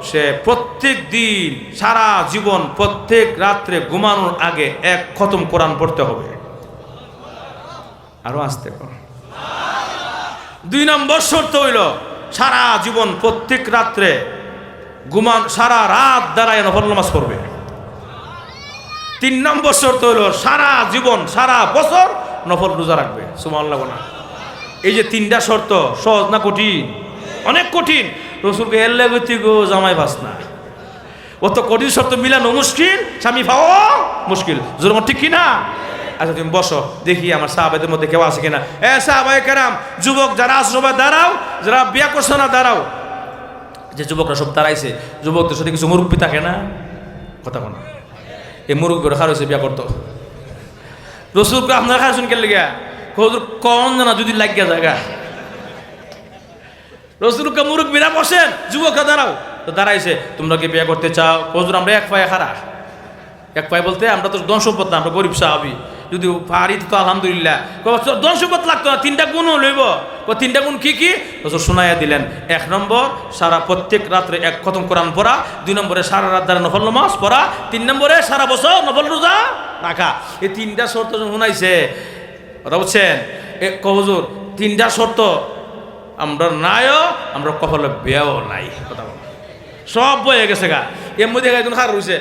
সে প্রত্যেক দিন সারা জীবন প্রত্যেক রাত্রে ঘুমানোর আগে 1 খতম কোরআন পড়তে হবে। আরো আসতে কর। 2 নম্বর শর্ত হইল সারা জীবন প্রত্যেক রাত্রে সারা রাত দাঁড়ায় নফল নামাজ পড়বে। 3 নম্বর শর্ত হইল সারা জীবন সারা বছর নফল রোজা রাখবে। সুবহানাল্লাহ না? এই যে 3টা শর্ত সহজ না কঠিন? অনেক কঠিন। রসুলকে এল্লে গতি গো জামাই বাস না, অত কঠিন শর্ত মিলানো মুশকিল, স্বামী পাওয়া মুশকিল। জোর ঠিক কিনা? আচ্ছা তুমি বসো, দেখি আমার সাহাবাদের মধ্যে কেউ আছে কিনা। সাহাবায়ে কেরাম, যুবক যারা আছে সবাই দাঁড়াও, যারা বিয়া করছে না দাঁড়াও। যে যুবকরা সব দাঁড়াইছে, যুবকদের সাথে কিছু মুরব্বী থাকে না, কথা বলা, এই মুরব্বী খার হয়েছে বিয়া করতো। রসুলকে আপনারা খাইছেন কে লেগে কন জানা যদি লাগিয়া জায়গা। রসুলকে মুরব্বীরা বসেন, যুবকরা দাঁড়াও। তো দাঁড়াইছে, তোমরা কি বিয়ে করতে চাও? হুজুর আমরা 1 পায়ে খাড়া। 1 পায়ে বলতে আমরা তো ধন সম্পদ না, আমরা গরিব সাহাবী, যদি পারি তো আলহামদুলিল্লাহ। ধন সম্পদ লাগতো না, 3টা গুণও লইব। 3টা গুণ কি কি? হুজুর শোনাইয়া দিলেন। 1 নম্বর সারা প্রত্যেক রাত্রে 1 খতম কোরআন পড়া, 2 নম্বরে সারা রাত দ্বারা নফল নামাজ পড়া, 3 নম্বরে সারা বছর নফল রোজা রাখা। এই 3টা শর্ত শোনাইছে। বুঝছেন? হুজুর 3টা শর্ত আমরা নাইও, আমরা কপালে বিয়াও নাই, কথা বল সব বয়ে গেছে গা। এর মধ্যে একজন খারাপ হয়েছে,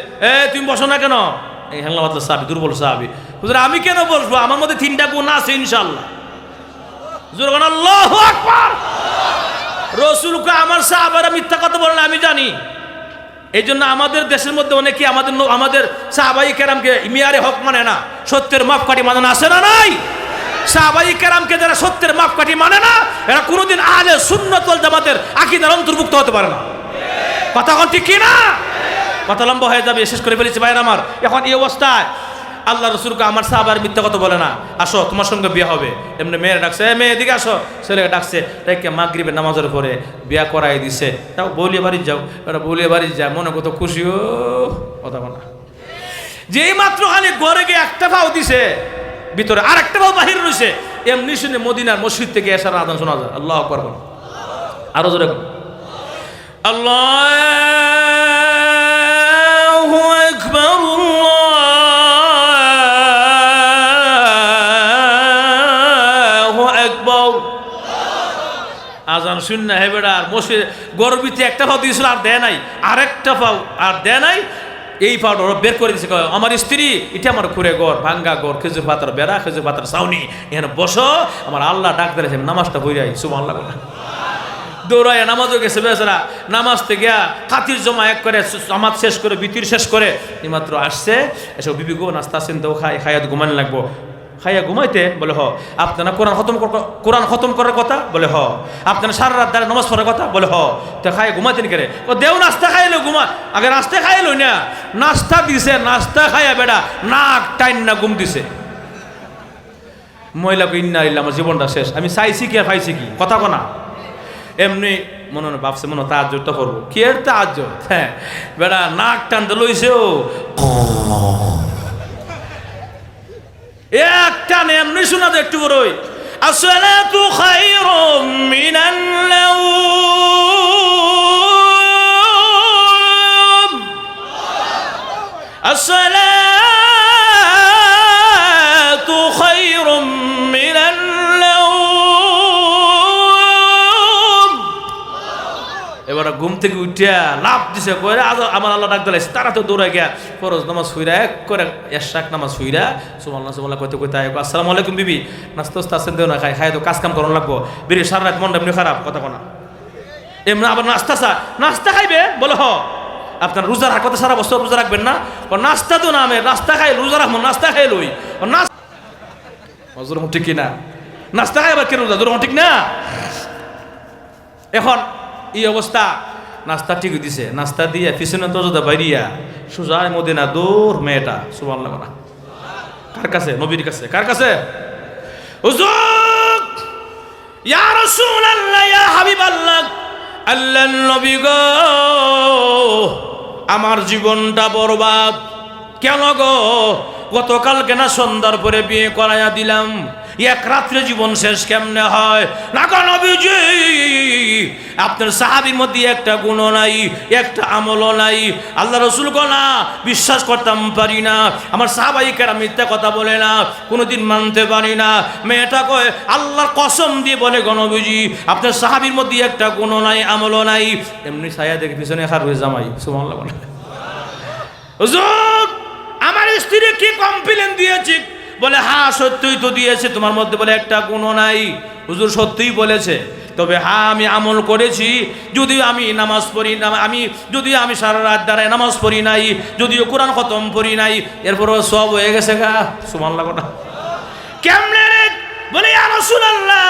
তুমি বসো না কেন? এই হেংলা মাতলা সাহাবী, দুর্বল সাহাবী। হুজুর আমি কেন বসবো? আমার মধ্যে 3টা গুণ আছে ইনশাআল্লাহ। হুজুর বলেন আল্লাহু আকবার। রাসূলকে আমার সাহাবারা মিথ্যা কথা বলে না, আমি জানি। এই জন্য আমাদের দেশের মধ্যে অনেকে আমাদের সাহাবায়ে কেরামকে মিয়ারে হক মানে না, সত্যের মাপকাঠি মানে না, আছে না নাই? সাহাবায়ে কেরামকে যারা সত্যের মাপকাঠি মানে না, এরা কোনোদিন আহলে সুন্নাত ওয়াল জামাতের আকীদার অন্তর্ভুক্ত হতে পারে না। কথা কোন ঠিক কি না? কথা লম্বা হয়ে যাবে, শেষ করে ফেলেছি ভাইরা আমার। এখন এই অবস্থায় আল্লাহ রসুলকে আমার সাহাবার মিথ্যা কথা বলে না, আসো তোমার সঙ্গে বিয়ে হবে। এমনি মেয়ের ডাকছে, মেয়ে এদিকে আসো, ছেলেকে ডাকছে, তাইকে মাগরিবের নামাজের পরে বিয়া করাই দিছে। তাও বলিয়ে বাড়ি যাও, ওরা বলিয়ে বাড়ি যায়, মনে কত খুশি। ও কথা বলা, যেই মাত্র খালি ঘরে গিয়ে একটা পাও দিছে ভিতরে, আর একটা পাও বাহির রয়েছে, এমনি শুনে মদিনার মসজিদ থেকে এসার আযান শোনা যায়। আল্লাহু আকবার, আরো জোরে আল্লাহু আকবার, আল্লাহু আকবার। আজান শুন না হে বেড়া, আর মসজিদ গর্বিতে একটা পাও দিয়েছিল, আর দেয় নাই, আরেকটা পাও আর দেয় নাই। এই পাউডার বের করে দিচ্ছে, আমার স্ত্রী এটা আমার খুঁড়ে ঘর, ভাঙ্গা ঘর, খেজুর পাতার বেড়া, খেজুর পাতার ছাউনি, এখানে বসো, আমার আল্লাহ ডাক দিয়েছে, নামাজটা হয়ে যায়। সুবহানাল্লাহ বলে দৌড়ায় নামাজও গেছে বেচারা, নামাজ থেকে খাতির জমা এক করে নামাজ শেষ করে বিতির শেষ করে এইমাত্র আসছে, এসব বিবি গো নাস্তা চিন্তাও খায়াত ঘুমানো লাগবো। খাইয়া ঘুমাইতে? বলে হ। আপনারা কোরআন খতম করার কথা? বলে হ। আপনারা সারা রাত দাঁড়িয়ে নমাজ পড়ার কথা? বলে হ। তো খাইয়া ঘুমাইতেন কেরে? ও দেও নাস্তা খাইলো ঘুমা, আগে নাস্তা খাইলো না, নাস্তা দিছে, নাস্তা খাইয়া বেড়া নাক টাইন না ঘুম দিছে। মহিলাকে ইন্না ইল্লা, আমার জীবনটা শেষ, আমি চাইছি কি আর পাইছি কি? কথা কনা এমনি মনে হয় ভাবছে মনে হয় তাহাজ্জুদটা করবো। কি এর তাহাজ্জুদ? হ্যাঁ বেড়া নাক টানতে লইছে ও এক টানে এমনি শোনা যায় একটু বড়ই, আসসালাতু খায়রুম মিনান নাওম, আসসালাতু খায়রুম মিনান নাওম। এবার ঘুম থেকে উঠিয়া লাভ দিছে, কইরা আজ আমার আল্লাহ ডাক দিলাইছে, তারা তো দৌড়ায় গিয়া ফরজ নামাজ হইরা এক করে এশাক নামাজ হইরা সুবহানাল্লাহ সুবহানাল্লাহ কইতে কইতে আয়, আসসালামু আলাইকুম বিবি, নাস্তা আস্তে আছেন দেও না, খাই তো কাজ কাম করানো লাগবো, বিবি সারা রাত মনটা এমনি খারাপ, কথা কোনা এমনি আবার নাস্তা খাইবে? বলে হ। আপনার রোজা রাখার কথা, সারা বছর রোজা রাখবেন না? নাস্তা তো না, আমি নাস্তা খাই রোজা রাখবো, নাস্তা খাই লই নাস্তা ঠিক কিনা? নাস্তা খাই আবার কে রোজা? ঠিক না? এখন এই অবস্থা, নাস্তা ঠিক দিছে, নাস্তা দিয়া পিছনে দরজা বাইরিয়া সোজা মদিনা দৌড় মেয়েটা, সুবহানাল্লাহ না? কার কাছে? নবীর কাছে। কার কাছে? হুজুর ইয়া রাসূলুল্লাহ ইয়া হাবিবাল্লাহ, আল্লাহর নবী গো আমার জীবনটা বরবাদ। কেন গো? গতকালকে না সন্ধ্যার পরে বিয়ে করাইয়া দিলাম, এক রাত্রে জীবন শেষ কেমনে হয়? না গো নবীজি, আপনার সাহাবীর মধ্যে একটা গুণও নাই, একটা আমলও নাই। আল্লাহ রাসূল গো না বিশ্বাস করতাম পারি না, আমার সাহাবায়ে কেরাম মিথ্যা কথা বলে না, কোনোদিন মানতে পারি না। মেয়েটা কয় আল্লাহর কসম দিয়ে বলে গো নবীজি আপনার সাহাবীর মধ্যে একটা গুণও নাই, আমলও নাই। এমনি ছায়া দেখে পিছনে খার হয়ে জামাই, সুবহানাল্লাহ বলে, হুজুর আমার স্ত্রী কি কমপ্লেন দিয়েছি? বলে হ্যাঁ সত্যই তো দিয়েছে, তোমার মধ্যে বলে একটা গুণও নাই। হুজুর সত্যিই বলেছে, তবে হ্যাঁ আমি আমল করেছি, যদিও আমি নামাজ পড়ি না, যদিও আমি সারা রাত দাঁড়ায় নামাজ পড়ি নাই, যদিও কোরআন খতম পড়ি নাই, এরপরও সব হয়ে গেছে গা, সুবহানাল্লাহ না? কেমনে রে? বলে ইয়া রাসূলুল্লাহ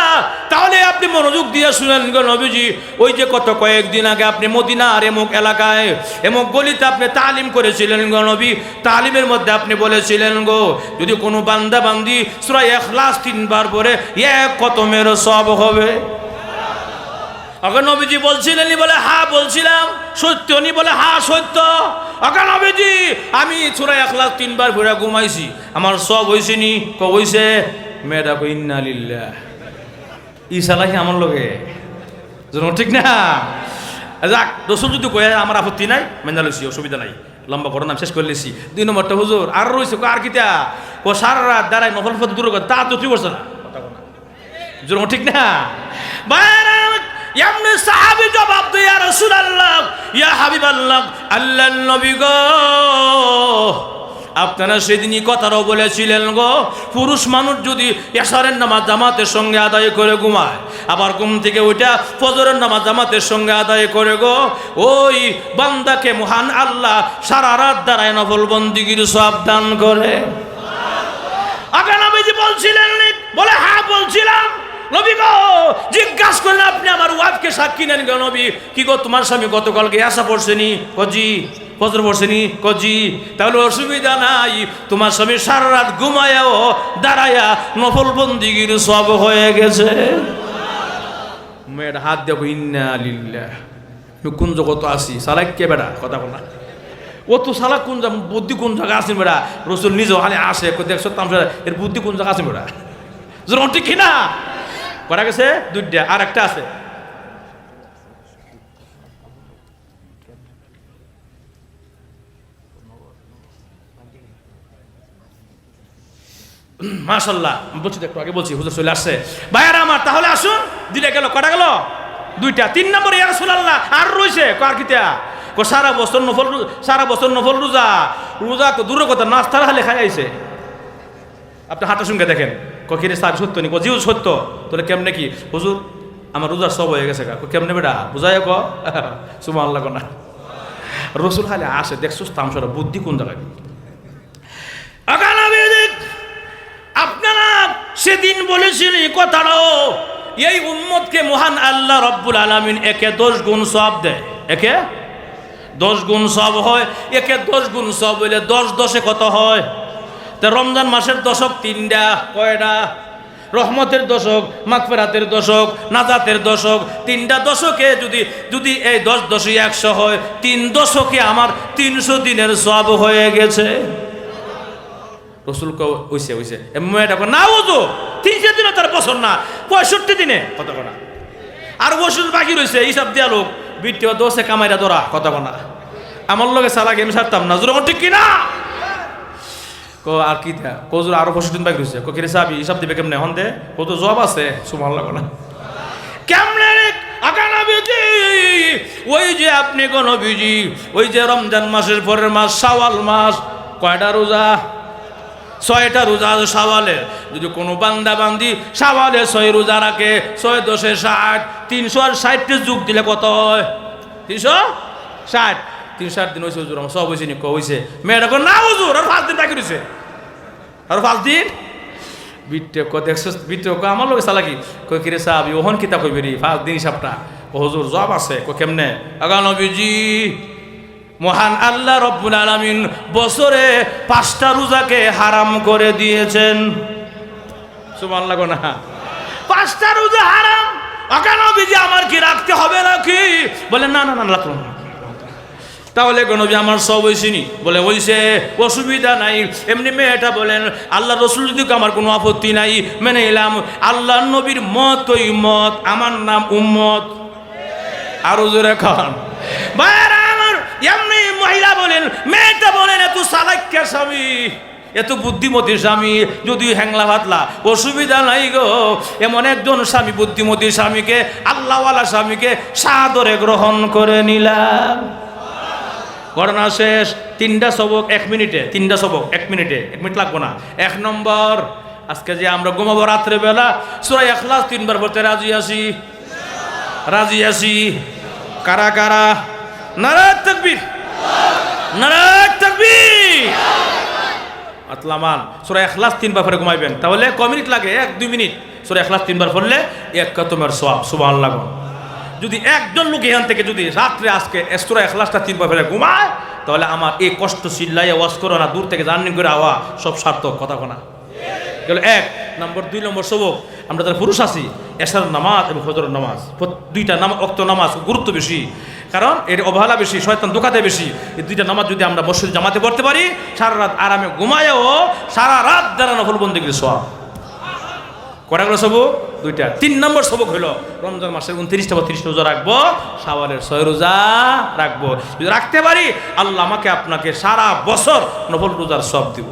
তাহলে আপনি মনোযোগ দিয়ে শুনেন গো নবীজি, ওই যে কত কয়েকদিন আগে আপনি মদিনার এমুক এলাকায় এমুক গলিতে আপনি তালিম করেছিলেন গো নবী, তালিমের মধ্যে আপনি বলেছিলেন গো যদি কোনো বান্দা বান্দি সূরা ইখলাস 3 বার পড়ে এক খতমের সওয়াব হবে। আগে নবীজি বলছিলেন? বলে হ্যাঁ বলছিলাম। সত্য নি? বলে হ্যাঁ সত্য। আগে নবীজি আমি সূরা ইখলাস 3 বার পড়ে ঘুমাইছি, আমার সওয়াব হইছে নি? হইছে। মেয়েটা কই ইন্না লিল্লাহ, ইসালাহি আমার লগে ঠিক না? যাক রসুল যদি কয়ে আমার আপত্তি নাই, মেনে লইছি, অসুবিধা নাই, লম্বা ঘটনা শেষ করে লেছি। 2 নম্বরটা হুজুর আর রয়েছে আর কিতা ও সারা রাত দাঁড়ায় নফল ফত দূর করে, তা তো তুই করছে না, ঠিক না? এমনি সাহাবী জবাব দেয় ইয়া রাসূলুল্লাহ ইয়া হাবিবাল্লাহ, আল্লাহর নবী গো আপনারা সেদিনই কথাটাও বলেছিলেন গো, পুরুষ মানুষ যদি এশারের নামাজ জামাতের সঙ্গে আদায় করে ঘুমায়, আবার ঘুম থেকে ওইটা ফজরের নামাজ জামাতের সঙ্গে আদায় করে গো, ওই বান্দাকে মহান আল্লাহ সারা রাত দাঁড়ায় নফল বন্দিগির সওয়াব দান করে। আগে নবীজি বলছিলেন? বলে হ্যাঁ বলছিলাম। নবী গো জিজ্ঞাসা করলেন আপনি আমার ওয়াইফকে সাক্ষী নেন গো নবী, কি গো তোমার স্বামী গতকালকে আশা পড়ছেনি? কজি ফজর পড়ছেনি? কজি। তাহলে অসুবিধা নাই, তোমার স্বামী সারা রাত ঘুমায়াও দাঁড়ায়া নফল বন্দিগির সব হয়ে গেছে। মেয়ের হাত দেখো ইন্না লিল্লাহ, কোন জগত আসি সালাক কে বেড়া, কথা বলা ও তো সালাক কোন বুদ্ধি কোন জায়গা আসেন বেড়া? রসুল নিজেও হালে আসে, দেখছো তামসা এর বুদ্ধি কোন জায়গা আছে বেড়া? ঠিক কিনা? করা গেছে 2টা, আর একটা আছে। মাশাআল্লাহ বলছি, একটু আগে বলছি হুজুর চলে আসছে। ভাইয়ারা আমার তাহলে আসুন, দিলে গেল কটা গেল? 2টা। 3 নম্বর ইয়া রাসূলুল্লাহ আর রইছে কার কিতা? সারা বছর নফল রোজা তো দূরের কথা, নাস্তার হালে খাই আইছে। আপনি হাঁটার সঙ্গে দেখেন কিরে সাহেব সত্য নি? জিও সত্য। তাহলে কেমনে কি হুজুর আমার রোজার সব হয়ে গেছে, কেমনে বেটা বুঝাই ক সুবহানাল্লাহ না? রসুল হালে আসে, দেখছো তামসারা বুদ্ধি কোন জায়গায়? আপনারা সেদিন বলেছিল এই কথাটাও, এই উম্মতকে মহান আল্লাহ রব্বুল আলামিন একে 10 গুণ সওয়াব দেয়, একে 10 গুণ সওয়াব হয়, একে 10 গুণ সওয়াব হইলে 10 10 কত হয়? তা রমজান মাসের দশক 3টা, কয়টা? রহমতের দশক, মাগফিরাতের দশক, নাজাতের দশক, 3টা দশকে যদি এই 10 10 100 হয়, 3 দশকে আমার 300 দিনের সওয়াব হয়ে গেছে। রসুল হইছে হইছে মেয়েটা না ও তো 300 দিনে তার পছন্দ না, 65 দিনে কত কোনা আর বছর বাকি রয়েছে হিসাব দিয়া লোক বিটিও দোষে কামাইরা ধরা কত কোনা। আমার লগে সালাকে আমি ছাড়তাম না, জোর ঠিক কিনা? আর কি কজুর আরো 65 দিন বাকি রয়েছে, কিরে সাবি হিসাব দিবে কেমনে? হন দে কত জব আছে, সুবহানাল্লাহ না কেমনে আকানবীজি? ওই যে আপনি কোন নবীজি, ওই যে রমজান মাসের পরের মাস শাওয়াল মাস, কয়টা রোজা? 6টা রোজা শাওয়ালের। যদি কোনো বান্দা বান্দি শাওয়ালে 6 রোজা রাখে, 6 10 60, 360 যোগ দিলে কত হয়? 360। 360 দিন হয়েছে হুজুর, আমার সব হয়েছে নি? হয়েছে। মেয়েটা না হুজুর আর 5 দিন বাকি রয়েছে, আর 5 দিন। বিটে দেখছো, বিটে আমার লোক চালাকি কই কিরে সাহেব ওহন কিতা কইবে রে 5 দিন হিসাবটা? ও হুজুর জব আছে। কেমনে? আগা নবীজি মহান আল্লাহ রব্বুল আলামিন বছরে 5টা রোজাকে হারাম করে দিয়েছেন। সুবহানাল্লাহ না? 5টা রোজা হারাম। আগা নবীজি আমার কি রাখতে হবে নাকি? বলে না না না রাখলাম না। তাহলে নবী আমার সব হয়েছিনি? বলে হইছে, অসুবিধা নাই। এমনি মেয়েটা বলেন আল্লাহ রসুল যদি আমার কোনো আপত্তি নাই, মেনে এলাম। আল্লাহ নবীর মত ওই মত, আমার নাম উম্মত। আরো জোরে খান ভাইরা আমার। এমনি মহিলা বলেন, মেয়েটা বলেন এত চালাক্য স্বামী, এত বুদ্ধিমতী স্বামী, যদি হ্যাংলা ভাতলা অসুবিধা নাই গো। এমন একজন স্বামী, বুদ্ধিমতী স্বামীকে, আল্লাহওয়ালা স্বামীকে সাদরে গ্রহণ করে নিলাম। ঘটনা শেষ। 3টা সবক 1 মিনিটে, 3টা সবক 1 মিনিটে, 1 মিনিট লাগবো না। 1 নম্বর, আজকে যে আমরা ঘুমাবো রাত্রে বেলা, সূরা ইখলাস 3 বার পড়তে রাজি আছি? রাজি আছি? কারা কারা? নারে তাকবীর, নারে তাকবীর। আতলামান সূরা ইখলাস 3 বার পড়ে ঘুমাইবেন। তাহলে কয় মিনিট লাগে? 1-2 মিনিট। সূরা ইখলাস 3 বার পড়লে 1 খতমের সওয়াব। সুবহানাল্লাহ। যদি একজন লোক এখান থেকে যদি রাত্রে আজকে সূরা ইখলাসটা 3 বার পড়ে ঘুমায়, তাহলে আমার এই কষ্ট চিল্লাইয়া ওয়াজ করো না, দূর থেকে জার্নি করে আওয়া সব সার্থক। কথা কোনা গেল 1 নম্বর। 2 নম্বর সবক, আমরা যারা পুরুষ আছি, এশার নামাজ এবং ফজরের নামাজ, 2টা ওয়াক্ত নামাজ গুরুত্ব বেশি, কারণ এর অবহেলা বেশি, শয়তান ধোঁকাতে বেশি। এই 2টা নামাজ যদি আমরা মসজিদ জামাতে পড়তে পারি, সারা রাত আরামে ঘুমায়ও সারা রাত দ্বারা নফল বন্দেগীর সওয়াব। কটা গেল সবক? 2টা। 3 নম্বর সবক হলো রমজান মাসের 29টা বা 30টা রোজা রাখবো, শাওয়ালের 6 রোজা রাখবো। যদি রাখতে পারি, আল্লাহ আমাকে আপনাকে সারা বছর নফল রোজার সওয়াব দিব।